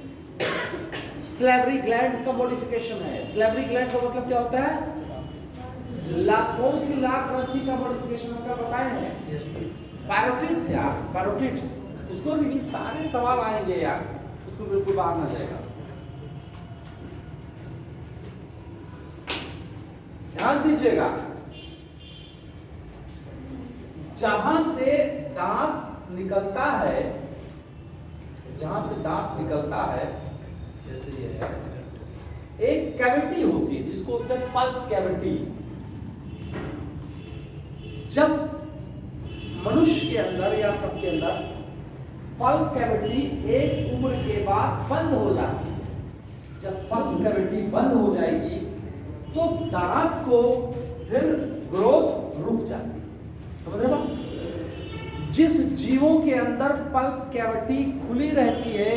स्लेवरी ग्लैंड का मॉडिफिकेशन है। स्लेवरी ग्लैंड का मतलब क्या होता है? कौन सी लाख ग्रंथि का मॉडिफिकेशन होता बताए हैं? पैरोटिड्स यार, पैरोटिड्स। उसको भी सारे सवाल आएंगे यार, उसको बिल्कुल बाहर ना जाएगा। ध्यान दीजिएगा, जहां से दांत निकलता है, जहां से दांत निकलता है, जैसे ये है, एक कैविटी होती है जिसको बोलते हैं पल्प कैविटी। जब मनुष्य के अंदर या सबके अंदर पल्प कैविटी एक उम्र के बाद बंद हो जाती है। जब पल्प कैविटी बंद हो जाएगी तो दांत को फिर ग्रोथ रुक जाती है। समझ रहे हो? जिस जीवों के अंदर पल्प कैविटी खुली रहती है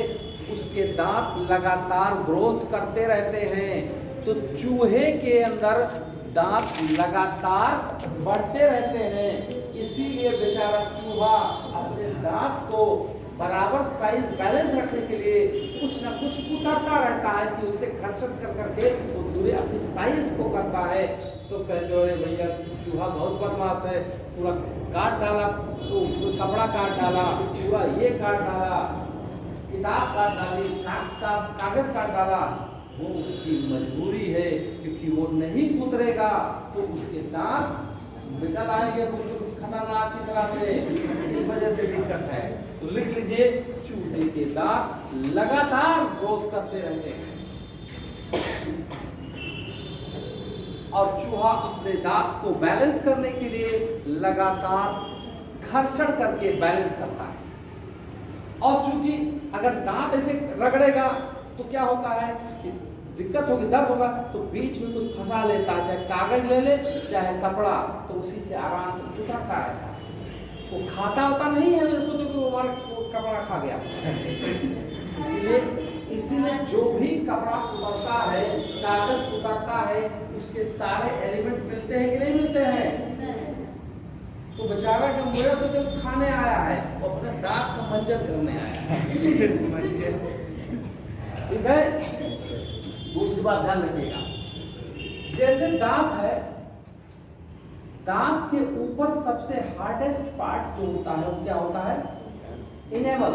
उसके दांत लगातार ग्रोथ करते रहते हैं। तो चूहे के अंदर दांत लगातार बढ़ते रहते हैं, इसीलिए बेचारा चूहा अपने दांत को बराबर साइज बैलेंस रखने के लिए कुछ ना कुछ उतरता रहता है कि उससे घर्षण कर करके वो पूरे अपनी साइज को करता है। तो कहते हो भैया चूहा बहुत बदमाश है, पूरा काट डाला, तो कपड़ा काट डाला, पूरा ये काट डाला, किताब काट डाली, कागज काट डाला। वो उसकी मजबूरी है, क्योंकि वो नहीं उतरेगा तो उसके दांत निकल आएंगे, खतरनाक की तरह से, इस वजह से दिक्कत है। तो लिख लीजिए, चूहे के दांत लगातार ग्रोथ करते रहते हैं और चूहा अपने दांत को बैलेंस करने के लिए लगातार घर्षण करके बैलेंस करता है। और चूंकि अगर दांत ऐसे रगड़ेगा तो क्या होता है कि दिक्कत होगी, दर्द होगा, तो बीच में कुछ फंसा लेता है, चाहे कागज ले ले चाहे कपड़ा, तो उसी से आराम से चुथाता रहता है। वो खाता होता नहीं है, सोचो कि वो हमारा कपड़ा खा गया। इसीलिए जो भी कपड़ा उतरता है, कागज उतरता है, उसके सारे एलिमेंट मिलते हैं कि नहीं मिलते हैं? तो बेचारा के मुझे सोचे खाने आया है, वो अपने दांत को मंजन करने आया है। ठीक है, दूसरी बात ध्यान रखिएगा, जैसे दांत है, दांत के ऊपर सबसे हार्डेस्ट पार्ट जो होता है वो क्या होता है? इनेमल।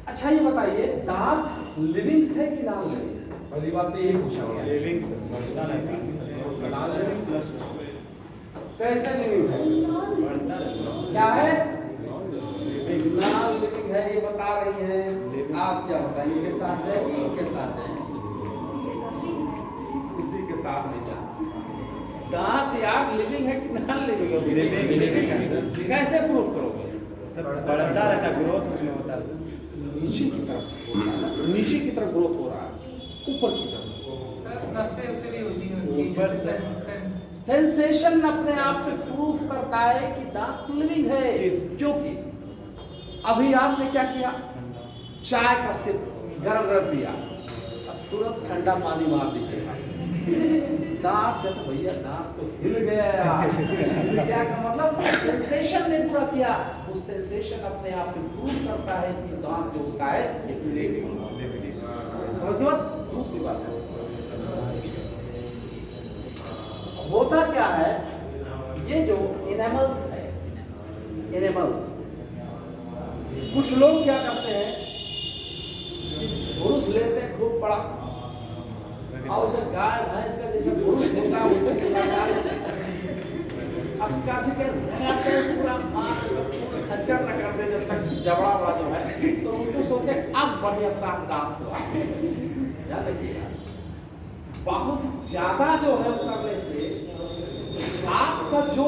अच्छा ये बताइए, दांत लिविंग्स है कि नॉन लिविंग्स? पहली बात तो यही पूछा गया। लिविंग्स कैसे लिविंग है? क्या है? नॉन लिविंग है, ये बता रही है। आप क्या बताएंगे, इनके साथ जाएगी, इनके साथ जाएगी? किसी के साथ नहीं जाए। दांत यार लिविंग है कि नॉन लिविंग है? लिविंग है सर। कैसे प्रूव करोगे? सब बढ़ता रहता है, ग्रोथ उसमें होता है। नीचे की तरफ, नीचे की तरफ ग्रोथ हो रहा है, ऊपर की तरफ सेंसेशन अपने आप से प्रूफ करता है कि दांत लिविंग है। क्योंकि अभी आपने क्या किया, चाय कस के गरम गरम पिया, अब तुरंत ठंडा पानी मार दीजिएगा, दांत तो भैया दांत तो हिल गया यार। क्या का मतलब सेंसेशन ने पूरा किया, वो सेंसेशन अपने आप में प्रूव करता है कि दांत जो होता है एक लिविंग। उसके बाद दूसरी बात होता क्या है, ये जो इनेमल्स है, इनेमल्स, कुछ लोग क्या करते हैं, पुरुष लेते हैं खूब बड़ा, और जब गाय भैंस का जैसे पुरुष होता है उसके अब कैसे पूरा खच्चर न कर दे जब तक जबड़ा बड़ा जो है, तो उनको सोचते अब बढ़िया साफ दांत हुआ। याद रखिएगा, बहुत ज्यादा जो है करने से आपका जो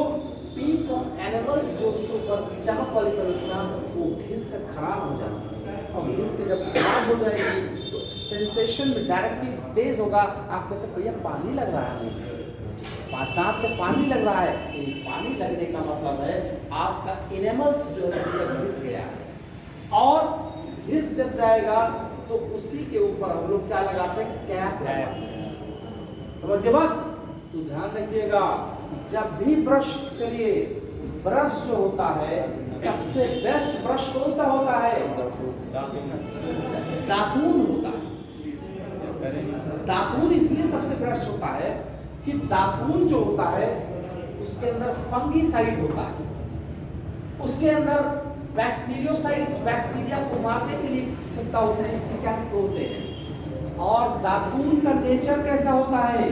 टीथ ऑफ एनिमल्स जो उसके ऊपर चमक वाली संरचना वो घिस कर खराब हो जाती है, और घिस के जब खराब हो जाएगी तो सेंसेशन में डायरेक्टली तेज होगा। आप कहते भैया पानी लग रहा है, मुझे दांत पे पानी लग रहा है। पानी लगने का मतलब है आपका एनिमल्स जो है घिस गया है, और घिस जब जाएगा तो उसी के ऊपर हम लोग क्या लगाते हैं, कैप। समझ के बाद तो ध्यान रखिएगा, जब भी ब्रश करिए, ब्रश जो होता है सबसे बेस्ट ब्रश कौन सा होता है? दातून होता है। दातून इसलिए सबसे बेस्ट होता है कि दातून जो होता है उसके अंदर फंगीसाइड होता है, उसके अंदर बैक्टीरियोसाइड्स, बैक्टीरिया को मारने के लिए क्षमता होती है, इसके क्या होते हैं। और दातून का नेचर कैसा होता है?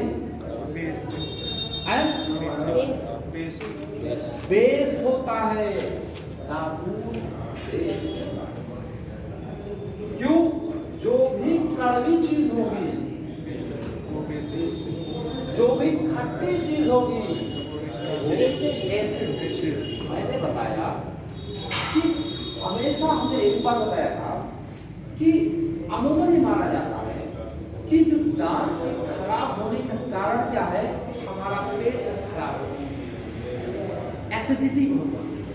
बेस होता है। दातून बेस। क्यों? जो भी कड़वी चीज होगी, जो भी खट्टी चीज होगी, एसिड। मैंने बताया कि हमेशा हमने एक बार बताया था कि अमूमन ही माना जाता है कि जो दांत के खराब होने का कारण क्या है, हमारा पेट खराब हो, एसिडिटी होती है।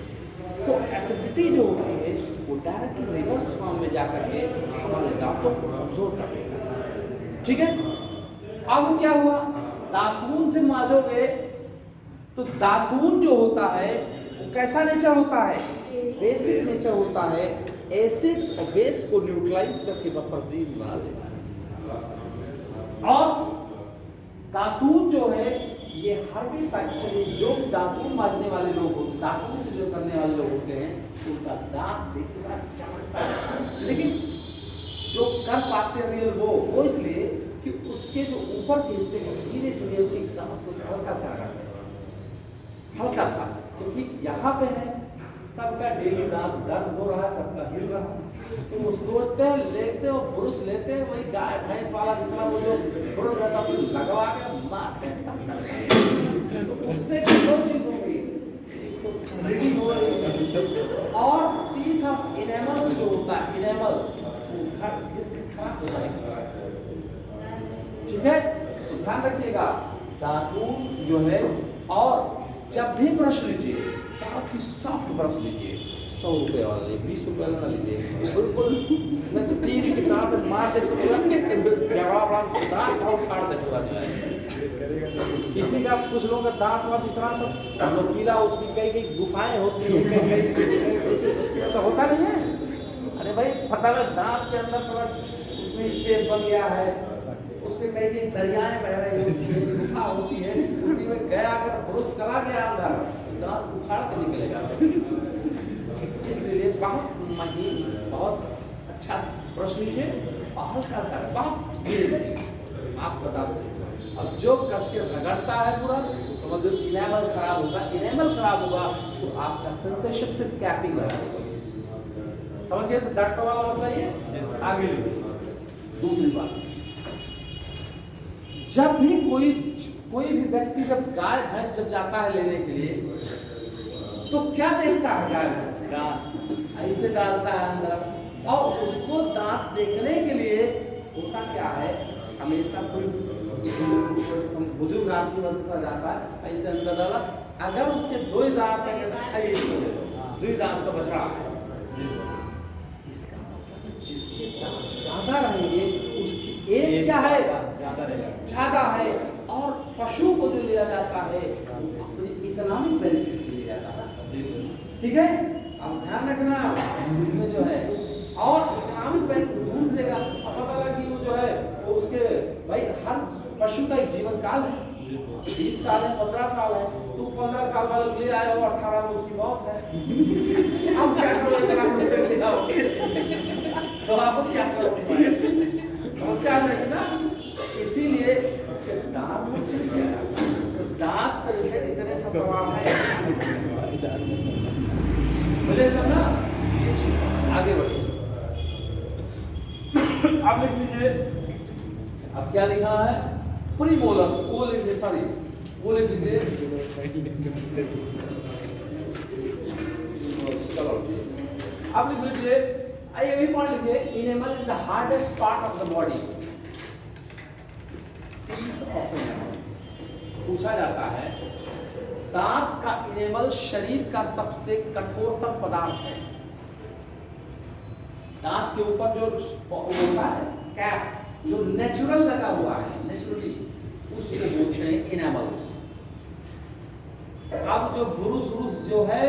तो एसिडिटी जो होती है वो डायरेक्टली रिवर्स फॉर्म में जाकर के हमारे दांतों को कमजोर कर देगा। ठीक है, अब क्या हुआ, दातून से माजोगे तो दातून जो होता है वो कैसा नेचर होता है? बेसिक नेचर होता है। एसिड और बेस को न्यूट्रलाइज करके बफरजीन बना देता है। और दातून जो है ये हर्बिसाइड, चलिए जो दातून माजने वाले लोग होते हैं, दातून से जो करने वाले लोग होते हैं, उनका दांत देखना चमकता है, लेकिन जो कर पाते हैं रियल वो इसलिए कि उसके जो ऊपर के हिस्से को धीरे धीरे उसके दांत को हल्का कर रहा है, हल्का था, क्योंकि यहाँ पे है सबका डेली दांत दर्द हो रहा है, सबका हिल रहा है, तो वो सोचते हैं, लेते हो ब्रुश लेते हैं, वही गाय भैंस वाला जितना वो जो ब्रुश रहता है उसे लगवा के मारते हैं, तो उससे दो चीज होगी, ब्लीडिंग हो रही है, और टीथ ऑफ इनेमल्स जो होता है, इनेमल्स इसके खराब होता है। ठीक है, तो ध्यान रखिएगा दातून जो है, और जब भी ब्रश लीजिए बहुत ही सॉफ्ट ब्रश लीजिए, 100 रुपये वाला लीजिए, 20 रुपये वाला ना लीजिए, बिल्कुल तीर की तरह से मार दे जवाब दांत उखाड़ दे पूरा जो है। किसी का कुछ लोगों का दांत वात इतना सब नोकीला, उसकी कई कई गुफाएं होती हैं, कई उसके अंदर होता नहीं है। अरे भाई पता लगा दांत के अंदर थोड़ा उसमें स्पेस बन गया है, उसमें कई कई दरियाएं बह रही होती है, गुफा होती है, उसी में गया अगर ब्रुश चला गया अंदर, दांत उखाड़ के निकलेगा। इसलिए बहुत महीन, बहुत अच्छा ब्रश लीजिए और हल्का कर, बहुत धीरे आप बता सकते। अब जो कस के रगड़ता है पूरा, तो समझ लो इनेमल खराब होगा, इनेमल खराब होगा तो आपका सेंसेशन फिर कैपिंग लगाएगा। समझ गए? तो डॉक्टर वाला मसला ये आगे लीजिए। दूसरी बात, जब भी कोई भी व्यक्ति जब गाय भैंस जब जाता है लेने के लिए, तो क्या देखता है गाय भैंस? दांत ऐसे डालता है अंदर, और उसको दांत देखने के लिए होता क्या है, हमेशा कोई बुजुर्ग आदमी बनता जाता है, ऐसे अंदर डाला, अगर उसके दो ही दांत है, दो ही दांत का बछड़ा है, इसका मतलब जिसके दांत ज्यादा रहेंगे उसकी एज क्या है, ज्यादा है, और पशु को जो लिया जाता है अपनी इकोनॉमिक बेनिफिट लिया जाता है। ठीक है, अब ध्यान रखना इसमें जो है, और इकोनॉमिक बेनिफिट दूध देगा। अब पता लगा कि वो जो है वो उसके भाई हर पशु का एक जीवन काल है, 20 साल है, 15 साल है, तो 15 साल वाले ले आए हो, 18 में उसकी मौत है। अब क्या करोगे? तो आप क्या करोगे? समस्या आ जाएगी ना। इसीलिए इसके दांत दांत से रिलेटेड इतने सा सवाल है, मुझे समझा? आगे बढ़िए, अब लिख लीजिए। अब क्या लिखा है? प्रीमोलर्स, वो लिख लीजिए, सॉरी वो लिख लीजिए। चलो अब लिख लीजिए, ये भी पॉइंट लिखिए, enamel is the hardest part of the body. पूछा जाता है दांत का इनेमल शरीर का सबसे कठोरतम पदार्थ है। दांत के ऊपर जो होता है कैप, जो नेचुरल लगा हुआ है, नेचुरली, उसको बोलते हैं इनेमल्स। अब जो ब्रुश जो है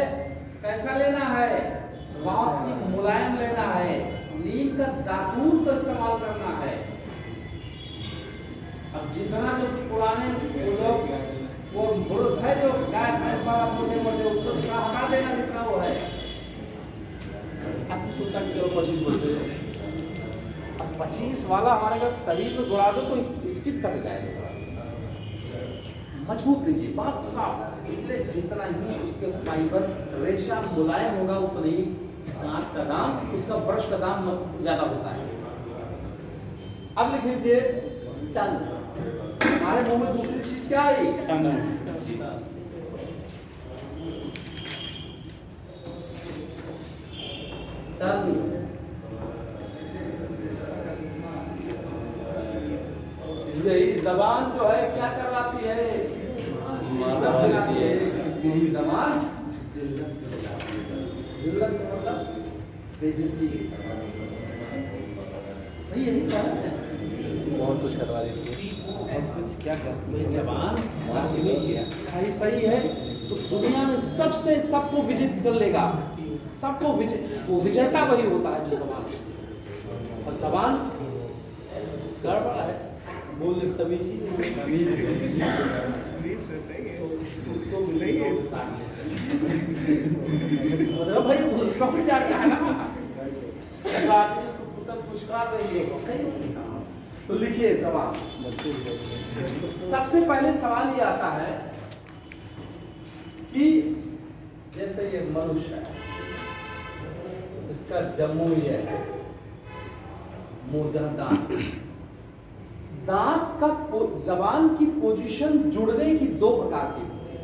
कैसा लेना है? बहुत ही मुलायम लेना है, नीम का दातून का इस्तेमाल करना है। अब जितना जो पुराने वो ब्रुश है जो गाय भैंस वाला मोटे मोटे, उसको हटा देना जितना वो है। अब सोचता कि चलो 25 बोलते हो, अब 25 वाला हमारे का शरीर में दौड़ा दो तो स्किन कट जाएगा। मजबूत लीजिए, बात साफ, इसलिए जितना ही उसके फाइबर रेशा मुलायम होगा उतनी दांत का दाम, उसका ब्रश का दाम ज्यादा होता है। अब लिख लीजिए टंग। हमारे मुंह में दूसरी चीज क्या आई? टंग। टंग यही जबान जो है क्या करवाती है? जबान जिल्लत मतलब बेइज्जती, भाई यही कारण है, बहुत कुछ करवा देती है। और कुछ क्या जबान सही है तो दुनिया में सबसे सबको विजित कर लेगा, सबको वो विजेता वही होता है जो जबान, और जबान गड़बड़ है, बोलने तमीज ही नहीं, भाई उसका भी जाता है ना, उसको पुरस्कार देंगे। तो लिखिए सवाल, सबसे पहले सवाल ये आता है कि जैसे ये मनुष्य है, इसका जम्मू ये है मूर्धन दांत। दांत का जबान की पोजीशन जुड़ने की दो प्रकार की होती है।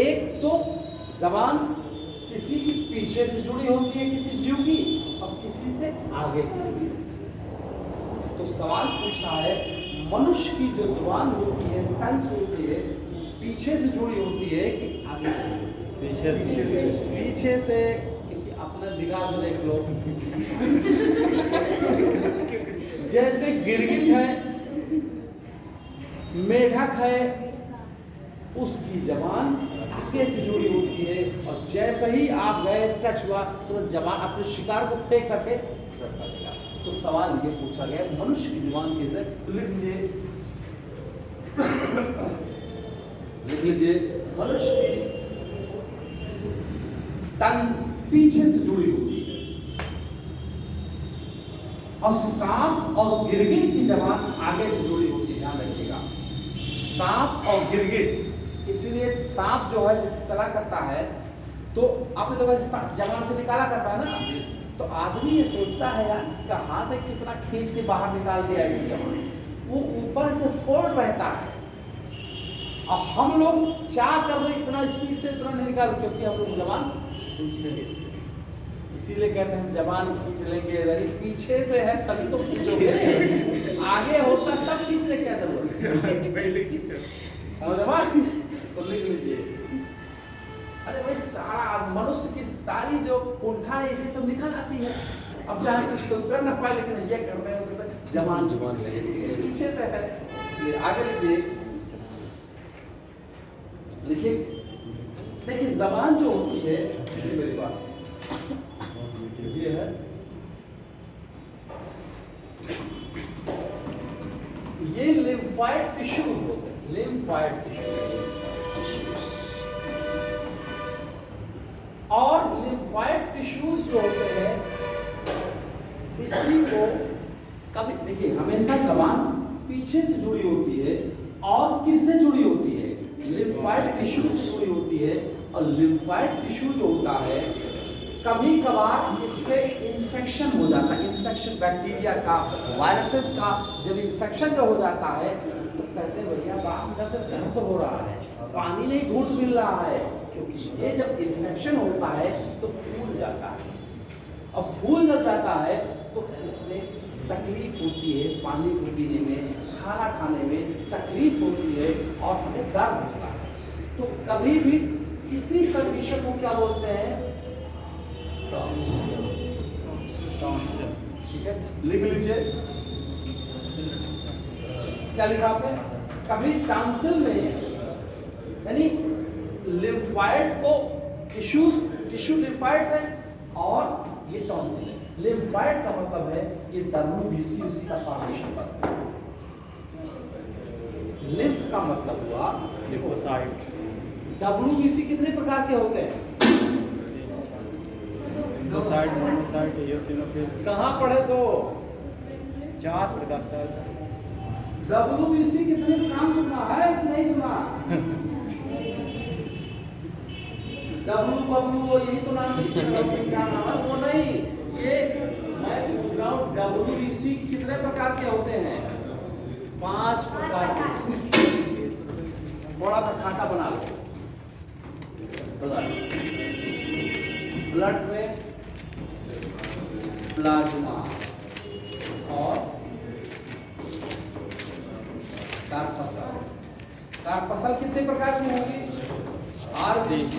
एक तो जबान किसी की पीछे से जुड़ी होती है किसी जीव की, और किसी से आगे की होती है। तो सवाल पूछा है, मनुष्य की जो जुबान होती है, टंग्स होती है, पीछे से जुड़ी होती है कि आगे से? पीछे से। क्योंकि अपना दिगार में देख लो जैसे गिरगिट है, मेढक है, उसकी जबान आगे से जुड़ी होती है, और जैसे ही आप गए टच हुआ तो जबान अपने शिकार को फेंक करके रखा गया। तो सवाल ये पूछा गया, मनुष्य की जुबान के अंदर लिख लीजिए मनुष्य की टंग पीछे से जुड़ी होती है, और सांप और गिरगिट की जबान आगे से जुड़ी होती है। ध्यान रखिएगा, सांप और गिरगिट। इसीलिए सांप जो है जैसे चला करता है तो आपने तो वैसे जबान से निकाला करता है ना, तो आदमी ये सोचता है यार कहाँ से कितना खींच के बाहर निकाल दिया इसकी जबान, वो ऊपर से फोल्ड रहता है। और हम लोग चाह कर रहे इतना स्पीड से इतना नहीं निकाल, क्योंकि हम लोग जबान इसीलिए कहते हैं हम जबान खींच लेंगे, यदि पीछे से है तभी तो खींचोगे, आगे होता तब खींचने क्या जरूरत तो लिख लीजिए। अरे भाई सारा मनुष्य की सारी जो कुंठा है इसे सब निकल आती है। अब चाहे कुछ तो कर ना पाए, लेकिन ये कर रहे हो जबान पीछे से है। आगे लिखिए, लिखिए देखिए जबान जो होती है, मेरी बात ये है, ये लिम्फाइड टिश्यूज होते हैं, लिम्फाइड टिश्यूज। और लिम्फाइड टिश्यूज जो होते हैं इसी को कभी देखिए हमेशा जबान पीछे से जुड़ी होती है, और किससे जुड़ी होती है? लिम्फाइड टिश्यू से जुड़ी होती है। और लिम्फाइड टिश्यू जो होता है कभी कभार इसमें इन्फेक्शन हो जाता है, इन्फेक्शन बैक्टीरिया का, वायरसेस का। जब इन्फेक्शन जो हो जाता है तो कहते हैं भैया बाप इधर से दर्द हो रहा है, पानी नहीं घूट मिल रहा है, क्योंकि ये जब इन्फेक्शन होता है तो फूल जाता है। अब फूल जब जाता है तो इसमें तकलीफ होती है, पानी को पीने में, खाना खाने में तकलीफ होती है, और हमें दर्द होता है। तो कभी भी इसी कंडीशन को क्या बोलते हैं? ठीक है, लिख लीजिए। क्या लिखा आपने? कभी टॉन्सिल में, यानी लिम्फाइड को टिश्यू लिम्फाइड्स है, और ये टॉन्सिल है। लिम्फाइड का मतलब है ये WBC का फॉर्मेशन करता है। लिम्फ का मतलब हुआ लिम्फोसाइट। WBC कितने प्रकार के होते हैं? Lymphocyte, monocyte, eosinophil. कहाँ पढ़े तो? 4 प्रकार से। WBC कितने नाम सुना है कि नहीं सुना? वो यही तो नाम नहीं सुना, क्या नाम है वो नहीं। ये मैं पूछ रहा हूँ WBC कितने प्रकार के होते हैं? 5 प्रकार के। थोड़ा सा खाटा बना लो। ब्लड में प्लाज्मा और कार्पसल। कार्पसल कितने प्रकार की होंगी? RBC,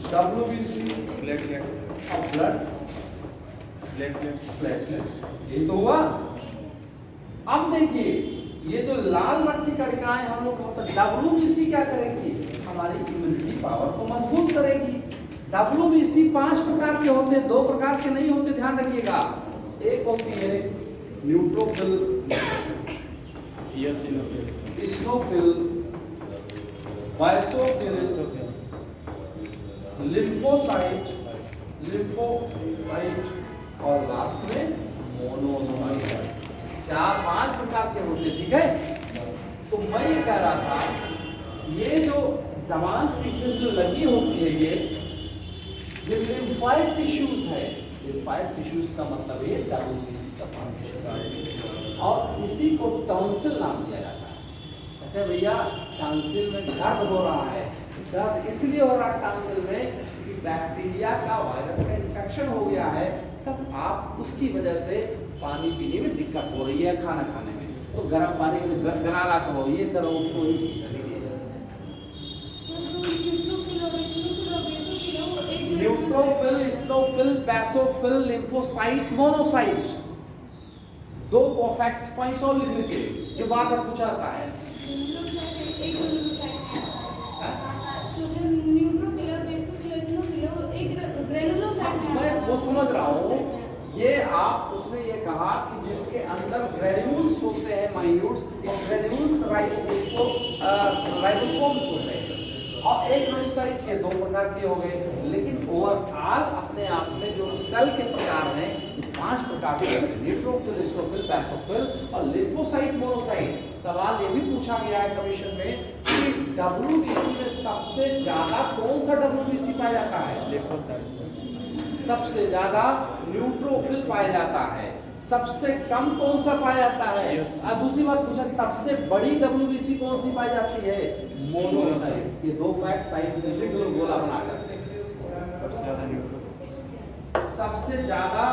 WBC, प्लेटलेट्स और ब्लड प्लेटलेट्स। ये तो हुआ। अब देखिए ये जो लाल रक्त की कणिकाएं हम लोग WBC क्या करेगी? हमारी इम्यूनिटी पावर को मजबूत करेगी। WBC 5 प्रकार के होते हैं, 2 प्रकार के नहीं होते, ध्यान रखिएगा। एक होती है न्यूट्रोफिल, इस्नोफिल, बायसोफिल, लिम्फोसाइट और लास्ट में मोनोसाइट। 4-5 प्रकार के होते हैं, ठीक है। तो मैं ये कह रहा था ये जो जबान के पीछे जो लगी होती है ये लिम्फाइड टिश्यूज है। लिम्फाइड टिश्यूज का मतलब ये WBC का फॉर्मेशन, और इसी को टॉन्सिल नाम दिया जाता है। कहते हैं भैया टॉन्सिल में दर्द हो रहा है, दर्द इसलिए हो रहा है टॉन्सिल में कि बैक्टीरिया का, वायरस का इन्फेक्शन हो गया है, तब आप उसकी वजह से पानी पीने में दिक्कत हो रही है, खाना खाने में, तो गर्म पानी में गरारा करो, ये करो, उसको ही चीज करेंगे। Neutrophil, स्नोफिल, basophil, lymphocyte, monocyte, 2 perfect points और लिख लीजिए जो बार बार पूछा जाता है। मैं वो समझ रहा हूँ, ये आप उसने ये कहा कि जिसके अंदर ग्रेन्यूल्स होते हैं, माइन्यूट्स, और ग्रेन्यूल्स राइबोसोम्स होते हैं, और एक मोनोसाइट, ये 2 प्रकार के हो गए। लेकिन ओवरऑल अपने आप में जो सेल के प्रकार हैं 5 प्रकार के हैं, न्यूट्रोफिल, स्टोफिल, बैसोफिल और लिम्फोसाइट, मोनोसाइट। सवाल ये भी पूछा गया है कमीशन में कि WBC में सबसे ज्यादा कौन सा WBC पाया जाता है? लिम्फोसाइट। सबसे ज्यादा न्यूट्रोफिल पाया जाता है, सबसे कम कौन सा पाया जाता है? और दूसरी बात पूछा, सबसे बड़ी WBC कौन सी पाई जाती है? मोनोसाइट। ये 2 फैक्ट साइड में लिख लो गोला बना करके। सबसे ज्यादा न्यूट्रोफिल, सबसे ज्यादा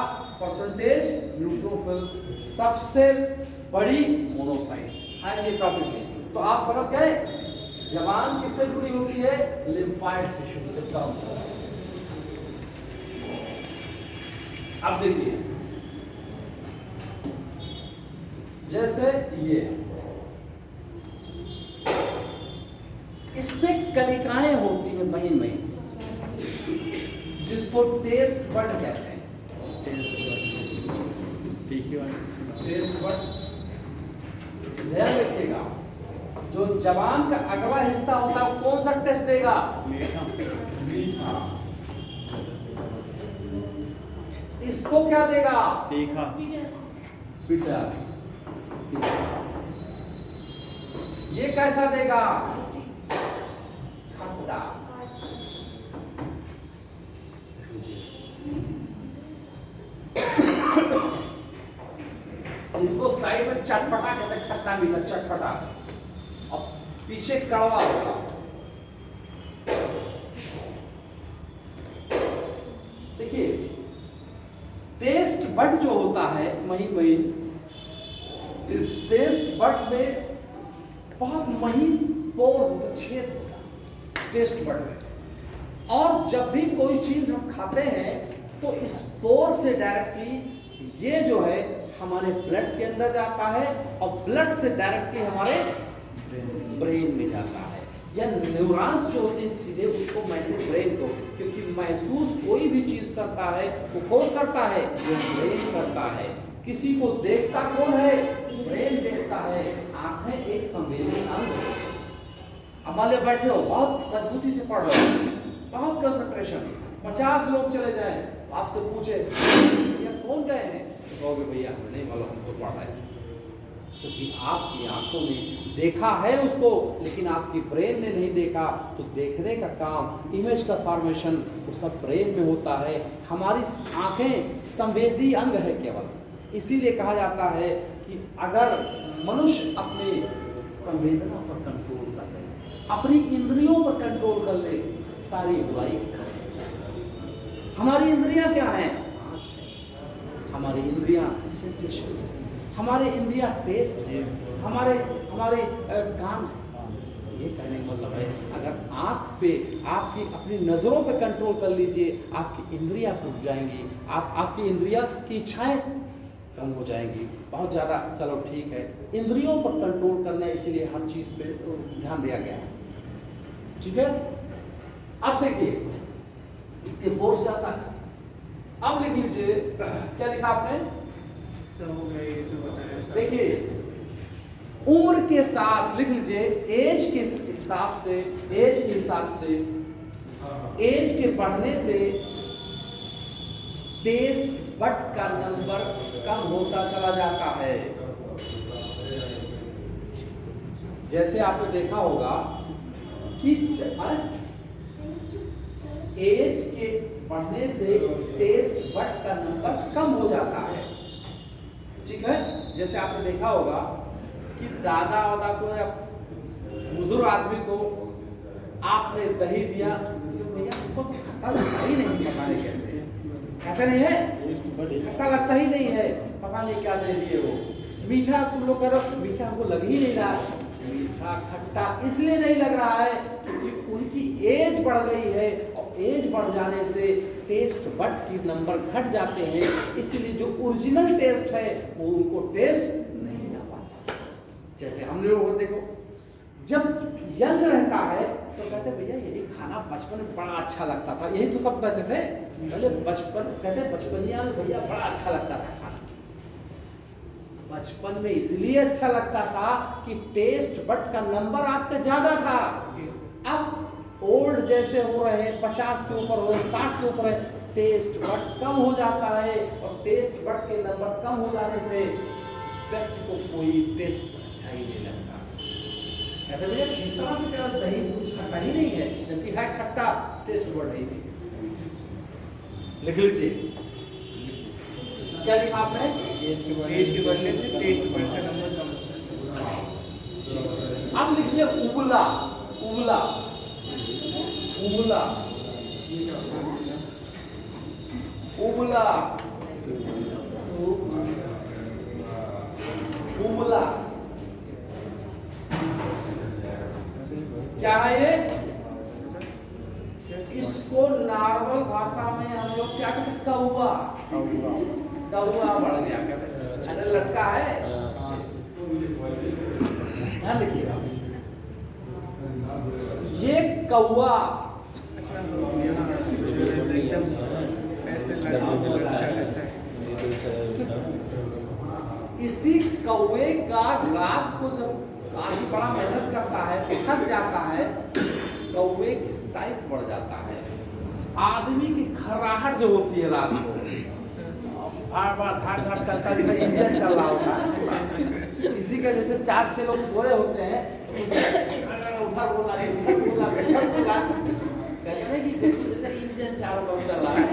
परसेंटेज न्यूट्रोफिल, सबसे बड़ी मोनोसाइट। हाँ ये टॉपिक है, तो आप समझ गए जबान किससे जुड़ी होती है? लिम्फाइड टिश्यू से, टॉन्सिल। अब देखिए जैसे ये इसमें कनिकाएं होती हैं महीन महीन, जिसको टेस्ट बड कहते हैं। टेस्ट बड ध्यान रखिएगा, जो जबान का अगला हिस्सा होता है कौन सा टेस्ट देगा? मीठा। इसको क्या देगा? तीखा। बिटर। ये कैसा देगा? खट्टा। इसको साइड में चटपटा कहते हैं, खट्टा मीठा चटपटा, और पीछे कड़वा होगा। देखिए टेस्ट बड जो होता है महीन महीन, इस टेस्ट बड में बहुत महीन पोर होता, छेद होता टेस्ट बड में, और जब भी कोई चीज हम खाते हैं तो इस पोर से डायरेक्टली ये जो है हमारे ब्लड के अंदर जाता है, और ब्लड से डायरेक्टली हमारे ब्रेन में जाता है, या न्यूरॉन्स जो होते हैं सीधे उसको मैसेज ब्रेन को, क्योंकि महसूस कोई भी चीज करता है वो कौन करता है? वो ब्रेन करता है। किसी को देखता कौन है? ब्रेन देखता है। आंखें एक संवेदी अंग है। अब मान लिया बैठे हो, बहुत मजबूती से पढ़ रहे हो, बहुत कंसंट्रेशन, 50 लोग चले जाए, आपसे पूछे भैया कौन गए हैं, तो कहोगे भैया हमें नहीं मालूम, हमको पढ़ रहा है, क्योंकि आपकी आंखों ने देखा है उसको, लेकिन आपकी ब्रेन ने नहीं देखा। तो देखने का काम, इमेज का फॉर्मेशन, वो सब ब्रेन में होता है। हमारी आंखें संवेदी अंग है केवल, इसीलिए कहा जाता है कि अगर मनुष्य अपनी संवेदना पर कंट्रोल कर ले, अपनी इंद्रियों पर कंट्रोल कर ले, सारी बुराई खत्म हो जाएगी। हमारी इंद्रियां क्या हैं? हमारी इंद्रियां सेंसेशन, हमारे इंद्रियां टेस्ट, हमारे कान है। ये कहने का मतलब है अगर आँख पे आपकी अपनी नज़रों पे कंट्रोल कर लीजिए, आपकी इंद्रियां टूट जाएंगी, आपकी इंद्रियां की इच्छाएं कम हो जाएंगी बहुत ज़्यादा। चलो ठीक है, इंद्रियों पर कंट्रोल करना, इसीलिए हर चीज़ पे ध्यान दिया गया है। ठीक है, अब देखिए इसके बोर्ड से आता है। अब लिख लीजिए, क्या लिखा आपने? देखिए उम्र के साथ लिख लीजिए, एज के हिसाब से, एज के बढ़ने से टेस्ट बड का नंबर कम होता चला जाता है। जैसे आपने देखा होगा कि एज के बढ़ने से टेस्ट बड का नंबर कम हो जाता है। ठीक है, जैसे आपने देखा होगा कि दादा वादा को या बुजुर्ग आदमी को आपने दही दिया, भैया उसको तो खट्टा लगता ही नहीं, पता नहीं कैसे खट्टा नहीं है, खट्टा लगता ही नहीं है, पता नहीं क्या दे दिए वो। मीठा तुम लोग करो, मीठा हमको लग ही नहीं रहा। मीठा खट्टा इसलिए नहीं लग रहा है क्योंकि उनकी एज बढ़ गई है, और एज बढ़ जाने से टेस्ट बड की नंबर घट जाते हैं, इसलिए जो ओरिजिनल टेस्ट है वो उनको टेस्ट नहीं आ पाता। जैसे हम लोग देखो, जब यंग रहता है तो कहते भैया यही खाना बचपन में बड़ा अच्छा लगता था, यही तो सब कहते थे पहले, बचपन कहते बचपनिया में भैया बड़ा अच्छा लगता था खाना। बचपन में इसलिए अच्छा लगता था कि टेस्ट बड का नंबर आपका ज्यादा था। अब ओल्ड जैसे हो रहे हैं, 50 के ऊपर हो रहे, 60 के ऊपर है, टेस्ट बड कम हो जाता है, और टेस्ट बड के नंबर कम हो जाने से व्यक्ति को कोई टेस्ट अच्छा ही नहीं लगता। कहते भैया किस तरह से तेरा दही कुछ खट्टा ही नहीं है, जबकि है खट्टा, टेस्ट बड ही नहीं। लिख लीजिए क्या लिखा आपने, एज के बढ़ने से टेस्ट बड का नंबर कम। आप लिखिए उबला, उबला, उबला, उबला, उबला क्या है ये? इसको नॉर्मल भाषा में हम लोग क्या कहते हैं, कौवा, कौवा बढ़ गया कहते, अरे लड़का है, ध्यान रखिएगा, ये कौवा इसी कौवे का रात को जब आदमी बड़ा मेहनत करता है, थक जाता है, कौवे की साइज बढ़ जाता है। आदमी की खर्राहट जो होती है रात को, बार बार धाड़ धाड़ चलता है, इंजन चल रहा होता है, इसी का जैसे 4-6 लोग सोए होते हैं, उधर बोला इधर बोला इधर बोला, कहते हैं कि जैसे इंजन चारों तरफ चल रहा है।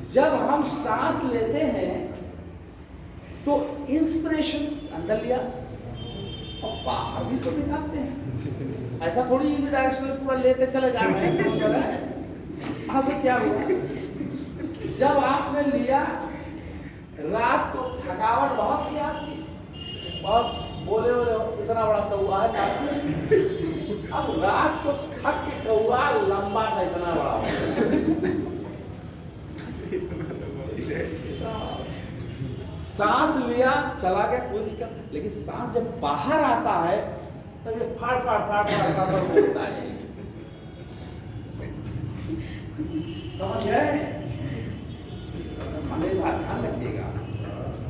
जब हम सांस लेते हैं तो इंस्पिरेशन अंदर लिया और बाहर भी तो निकालते हैं, ऐसा थोड़ी डायरेक्शन पूरा लेते चले जा रहे हैं। अब क्या हुआ, जब आपने लिया, रात को थकावट बहुत थी आपकी, और बोले इतना बड़ा कौवा है, अब रात को थक के कौवा लंबा था, इतना बड़ा, सांस लिया चला गया, कोई दिक्कत नहीं, लेकिन सांस जब बाहर आता है तब ये फाड़ फाड़ फाड़ फाड़ फाड़ बोलता है। समझ गए? हमेशा ध्यान रखिएगा,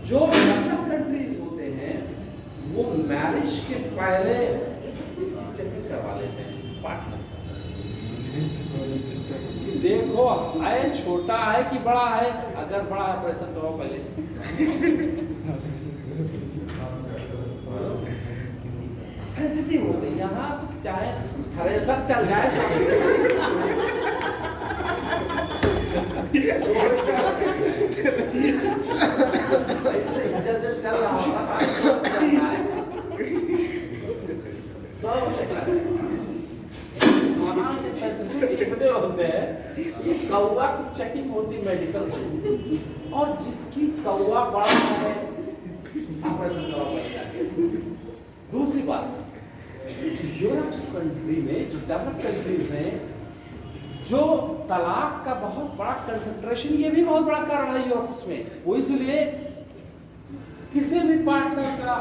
जो डेवलप्ड कंट्रीज होते हैं वो मैरिज के पहले इसकी चेकिंग करवा लेते हैं पार्टनर। देखो है छोटा है कि बड़ा है, अगर बड़ा है ऑपरेशन कराओ पहले। सेंसिटिव होते हैं यहाँ, चाहे थ्रेसर चल जाए चल रहा होता होते हैं, ये कौवा की चेकिंग होती मेडिकल से, और जिसकी कौवा बड़ा है ऑपरेशन करवा पड़ेगा। दूसरी बात, यूरोप कंट्री में, जो डेवलप्ड कंट्रीज में, जो तलाक का बहुत बड़ा कंसंट्रेशन, ये भी बहुत बड़ा कारण है यूरोप में, वो इसलिए किसी भी पार्टनर का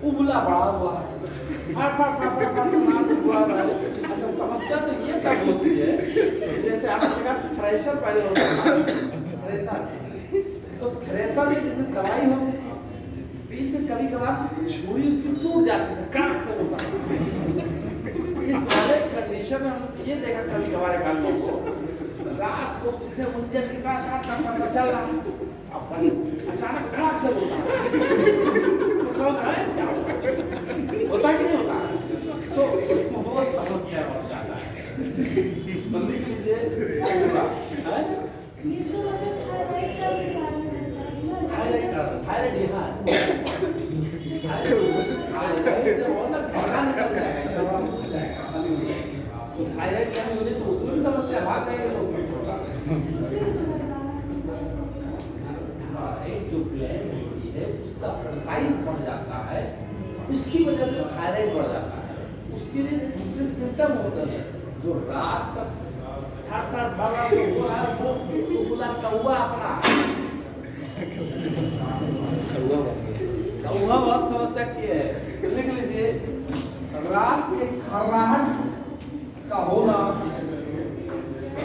उबला बढ़ा हुआ है, अच्छा समस्या तो ये तब होती है, जैसे आपने देखा थ्रेशर पहले होता था, थ्रेशर, तो थ्रेशर में जैसे दवाई होती थी, बीच में कभी कभार छुरी उसकी टूट जाती थी, कड़क से होता था। इस वाले कंडीशन में हमने ये देखा कभी कभार एक आदमी को रात को जिसे मुंजन के बाद चल रहा, अब बस अचानक कड़क से होता है, तो क्या समस्या बढ़ जाता है। तो लिख लीजिए उबला, है? ये तो मतलब थायराइड का भी कारण रहता है ना। थायराइड यहाँ थायराइड से वो ना भागा निकल जाएगा, तो थायराइड क्या होने तो उसमें भी समस्या भाग जाएगी तो फिट होगा। थायराइड जो ग्लैंड होती है उसका साइज बढ़ जाता है, इसकी वजह से थायराइड बढ़ जाता है। उसके लिए दूसरे सिम्टम होते हैं, जो रात का ठाठा भागा तो हो रहा है, वो बुला कौवा अपना कौवा बहुत समस्या की है। लिख लीजिए रात के खर्राहट का होना,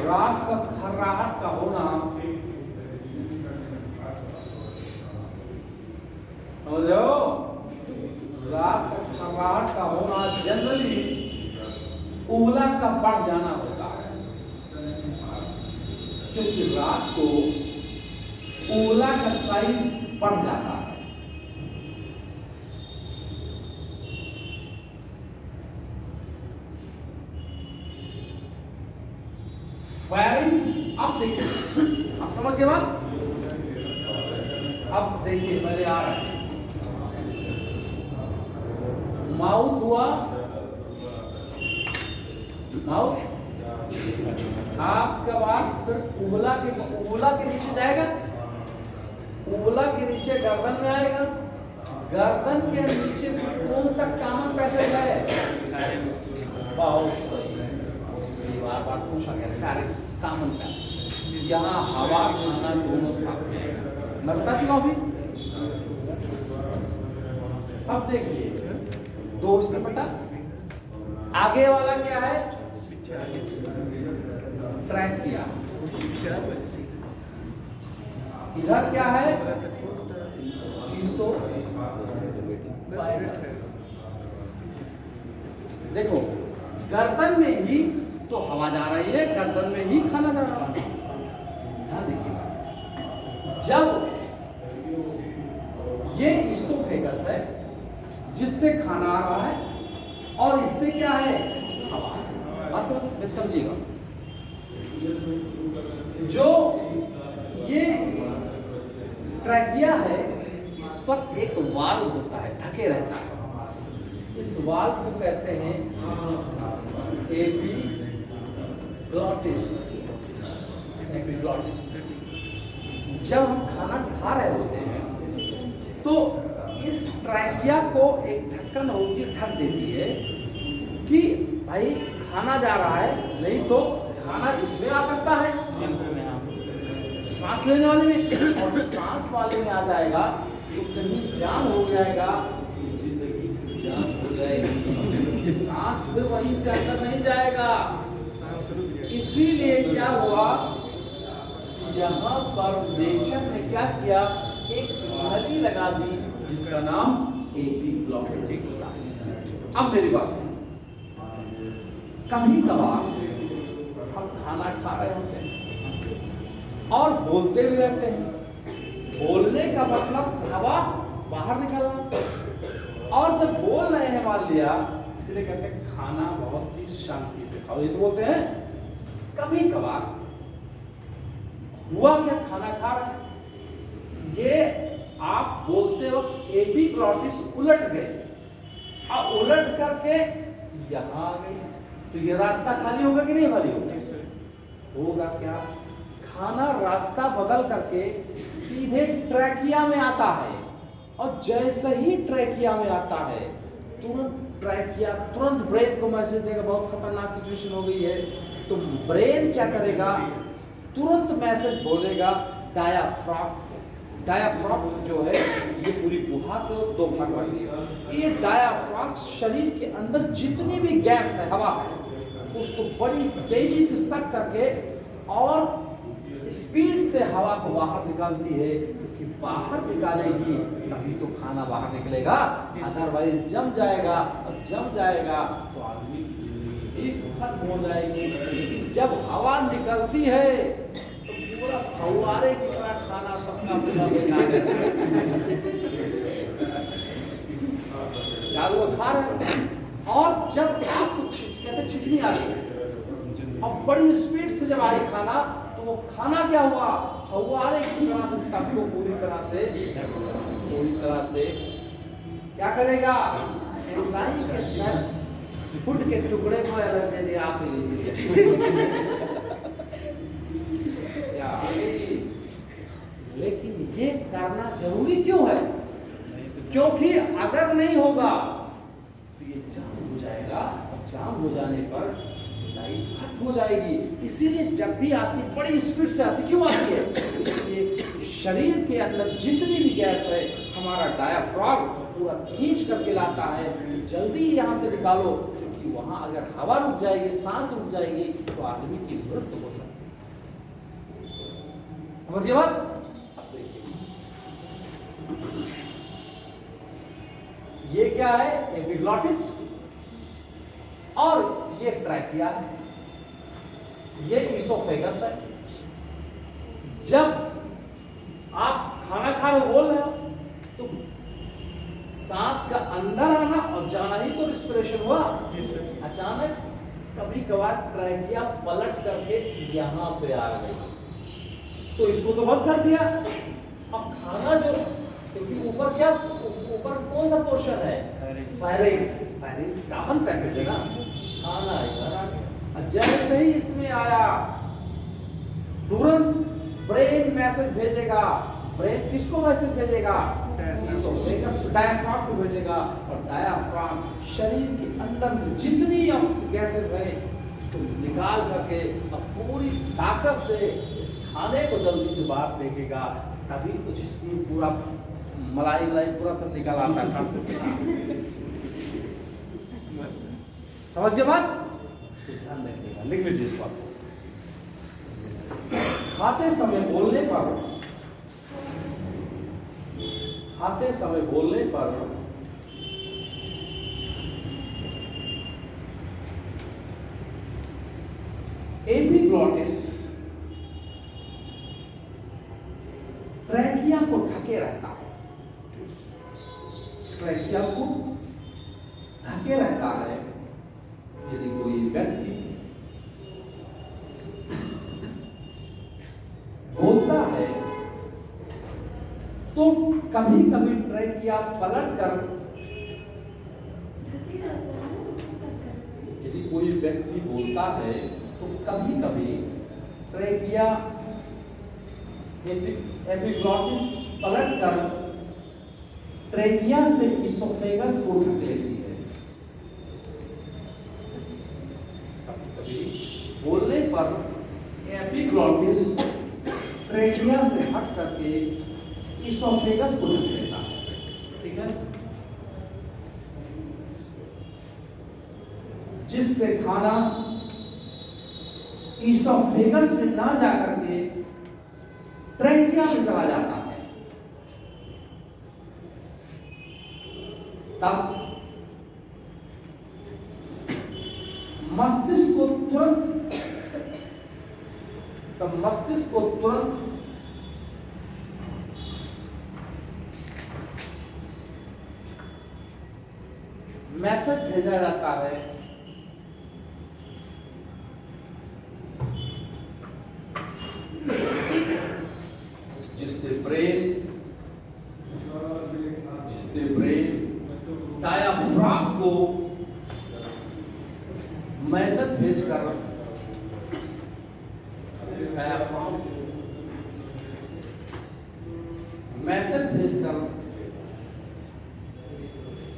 रात का खर्राहट का होना, समझ रहे हो? रात का खर्राहट का होना जनरली उबला का बढ़ जाना होता है, क्योंकि रात को उबला का साइज बढ़ जाता है। फायरिंग्स, अब देखिए, अब समझ के बाद अब देखिए पहले आ रहा है माउथ हुआ, माउथ आपके बाद फिर उबला के नीचे जाएगा, उबला के नीचे गर्दन में आएगा, गर्दन के नीचे कौन सा कॉमन पैसेज है? बहुत सही, बार पूछा गया फैरिंग्स कॉमन पैसेज, यहाँ हवा खाना दोनों साथ में, मैं बता चुका हूँ। अब देखिए दो हिस्से बटा, आगे वाला क्या है? ट्रैकिया, इधर क्या है? देखो गर्दन में ही तो हवा जा रही है, गर्दन में ही खाना जा रहा है। ध्यान देखिए, जब ये इसोफेगस है जिससे खाना आ रहा है और इससे क्या है? हवा। बात समझिएगा, जो ये ट्रैकिया है इस पर एक वाल्व होता है, ढके रहता है, इस वाल्व को कहते हैं एपिग्लॉटिस। एपिग्लॉटिस, जब हम खाना खा रहे होते हैं तो इस ट्रैकिया को एक ढक्कन होती ढक देती है कि भाई खाना जा रहा है, नहीं तो खाना इसमें आ सकता है, सांस लेने वाले में, और सांस वाले में आ जाएगा तो कहीं जान हो जाएगा, जिंदगी जान हो जाएगी, सांस फिर वहीं से अंदर नहीं जाएगा। इसीलिए क्या हुआ, यहाँ पर नेचर ने क्या किया, एक नली लगा दी जिसका नाम एपिग्लॉटिस होता है। अब मेरी बात सुनो, कभी कभार हम खाना खा रहे होते हैं और बोलते भी रहते हैं, बोलने का मतलब हवा बाहर निकलना, और जब बोल रहे हैं मान लिया, इसलिए कहते हैं खाना बहुत ही शांति से खाओ, ये तो बोलते हैं। कभी कभार हुआ क्या, खाना खा रहे हैं, ये आप बोलते वक्त एपिग्लॉटिस उलट गए और उलट करके यहां आ गई, तो ये रास्ता खाली होगा कि नहीं खाली होगा? होगा क्या, खाना रास्ता बदल करके सीधे ट्रैकिया में आता है, और जैसे ही ट्रैकिया में आता है तुरंत ट्रैकिया तुरंत ब्रेन को मैसेज देगा, बहुत खतरनाक सिचुएशन हो गई है, तो ब्रेन क्या करेगा, तुरंत मैसेज बोलेगा डायाफ्राम। डायाफ्राम जो है ये पूरी गुहा को दो भाग बांटती है, ये डायाफ्राम शरीर के अंदर जितनी भी गैस है, हवा है, उसको बड़ी तेजी से सक करके और स्पीड से हवा को बाहर निकालती है, क्योंकि बाहर निकालेगी तभी तो खाना बाहर निकलेगा, अदरवाइज जम जाएगा, और जम जाएगा तो आदमी की खत्म हो जाएगी। लेकिन जब हवा निकलती है तो पूरा फव्वारे की तरह खाना सबका पूरा बना चालू खा रहे, और जब आप कुछ कहते छिछली आ गई। अब बड़ी स्पीड से जब आई खाना, तो वो खाना क्या हुआ, फव्वारे की तरह से सबको पूरी तरह से क्या करेगा, एंजाइम के साथ फूड के टुकड़े को अलग दे दिया, आप लीजिए। लेकिन ये करना जरूरी क्यों है? क्योंकि अगर नहीं होगा तो ये जाम हो जाएगा, और जाम हो जाने पर लाइफ खत्म हो जाएगी। इसीलिए जब भी आती बड़ी स्पीड से आती, क्यों आती है? इसलिए शरीर के अंदर जितनी भी गैस है, हमारा डायाफ्राम पूरा खींच करके लाता है, जल्दी यहाँ से निकालो, क्योंकि वहां अगर हवा रुक जाएगी, सांस रुक जाएगी, तो आदमी की मृत्यु हो सकती है। समझिए बात? ये क्या है? एपिग्लॉटिस, और ये ट्रैकिया है, ये इसोफेगस है। जब आप खाना खा रहे बोल रहे हो, तो सांस का अंदर आना और जाना ही तो रिस्पिरेशन हुआ। अचानक कभी कभार ट्रैकिया पलट करके यहां पे आ गई, तो इसको तो बंद कर दिया। अब खाना जो, क्योंकि ऊपर क्या, ऊपर कौन सा पोर्शन है? फायरिंग कार्बन पैसेज है ना, खाना इधर आ गया। जैसे ही इसमें आया, तुरंत ब्रेन मैसेज भेजेगा। ब्रेन किसको मैसेज भेजेगा? डायाफ्राम को भेजेगा, और डायाफ्राम शरीर के अंदर से जितनी गैसेस है उसको निकाल करके अब पूरी ताकत से इस खाने को जल्दी से बाहर फेंकेगा। तभी तो पूरा मलाई पूरा सब निकल आता है साफ से। समझ के बाद तो ध्यान रखिएगा, लिख लीजिए इस बात को। खाते समय बोलने पर एपिग्लॉटिस ट्रैकिया को ढके रहता है, ट्रैकिया को ढके रहता है। यदि कोई व्यक्ति बोलता है तो कभी कभी ट्रैकिया पलट कर, यदि कोई व्यक्ति बोलता है तो कभी कभी ट्रैकिया एपिग्लॉटिस पलट कर ट्रैकिया से इसोफेगस को ढक लेती है। कभी बोलने पर एपिग्लॉटिस ट्रैकिया से हट करके इसोफेगस को ढक लेता है। ठीक है, जिससे खाना इसोफेगस में ना जाकर के ट्रैकिया में चला जाता है। तब मस्तिष्क को तुरंत मैसेज भेजा जाता है जिससे ब्रेन डायाफ्राम को मैसेज भेजकर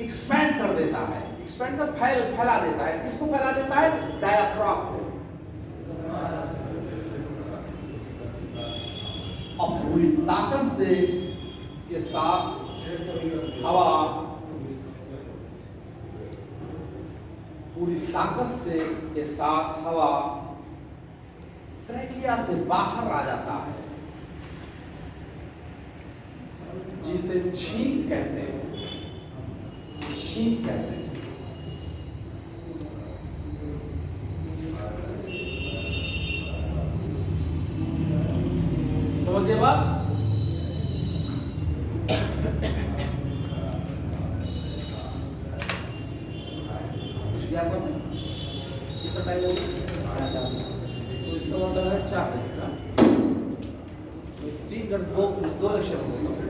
एक्सपैंड कर देता है, एक्सपैंड कर फैला देता है। किसको फैला देता है? डायाफ्राम को। और पूरी ताकत से के साथ हवा, ट्रैकिया से बाहर आ जाता है, जिसे छींक कहते हैं। समझिए बात? कुछ क्या करना? कितना टाइम हो गया? 47। तो इसका मतलब है 4 घंटा। तो 3 घंटे 2 लेक्चर हो गए।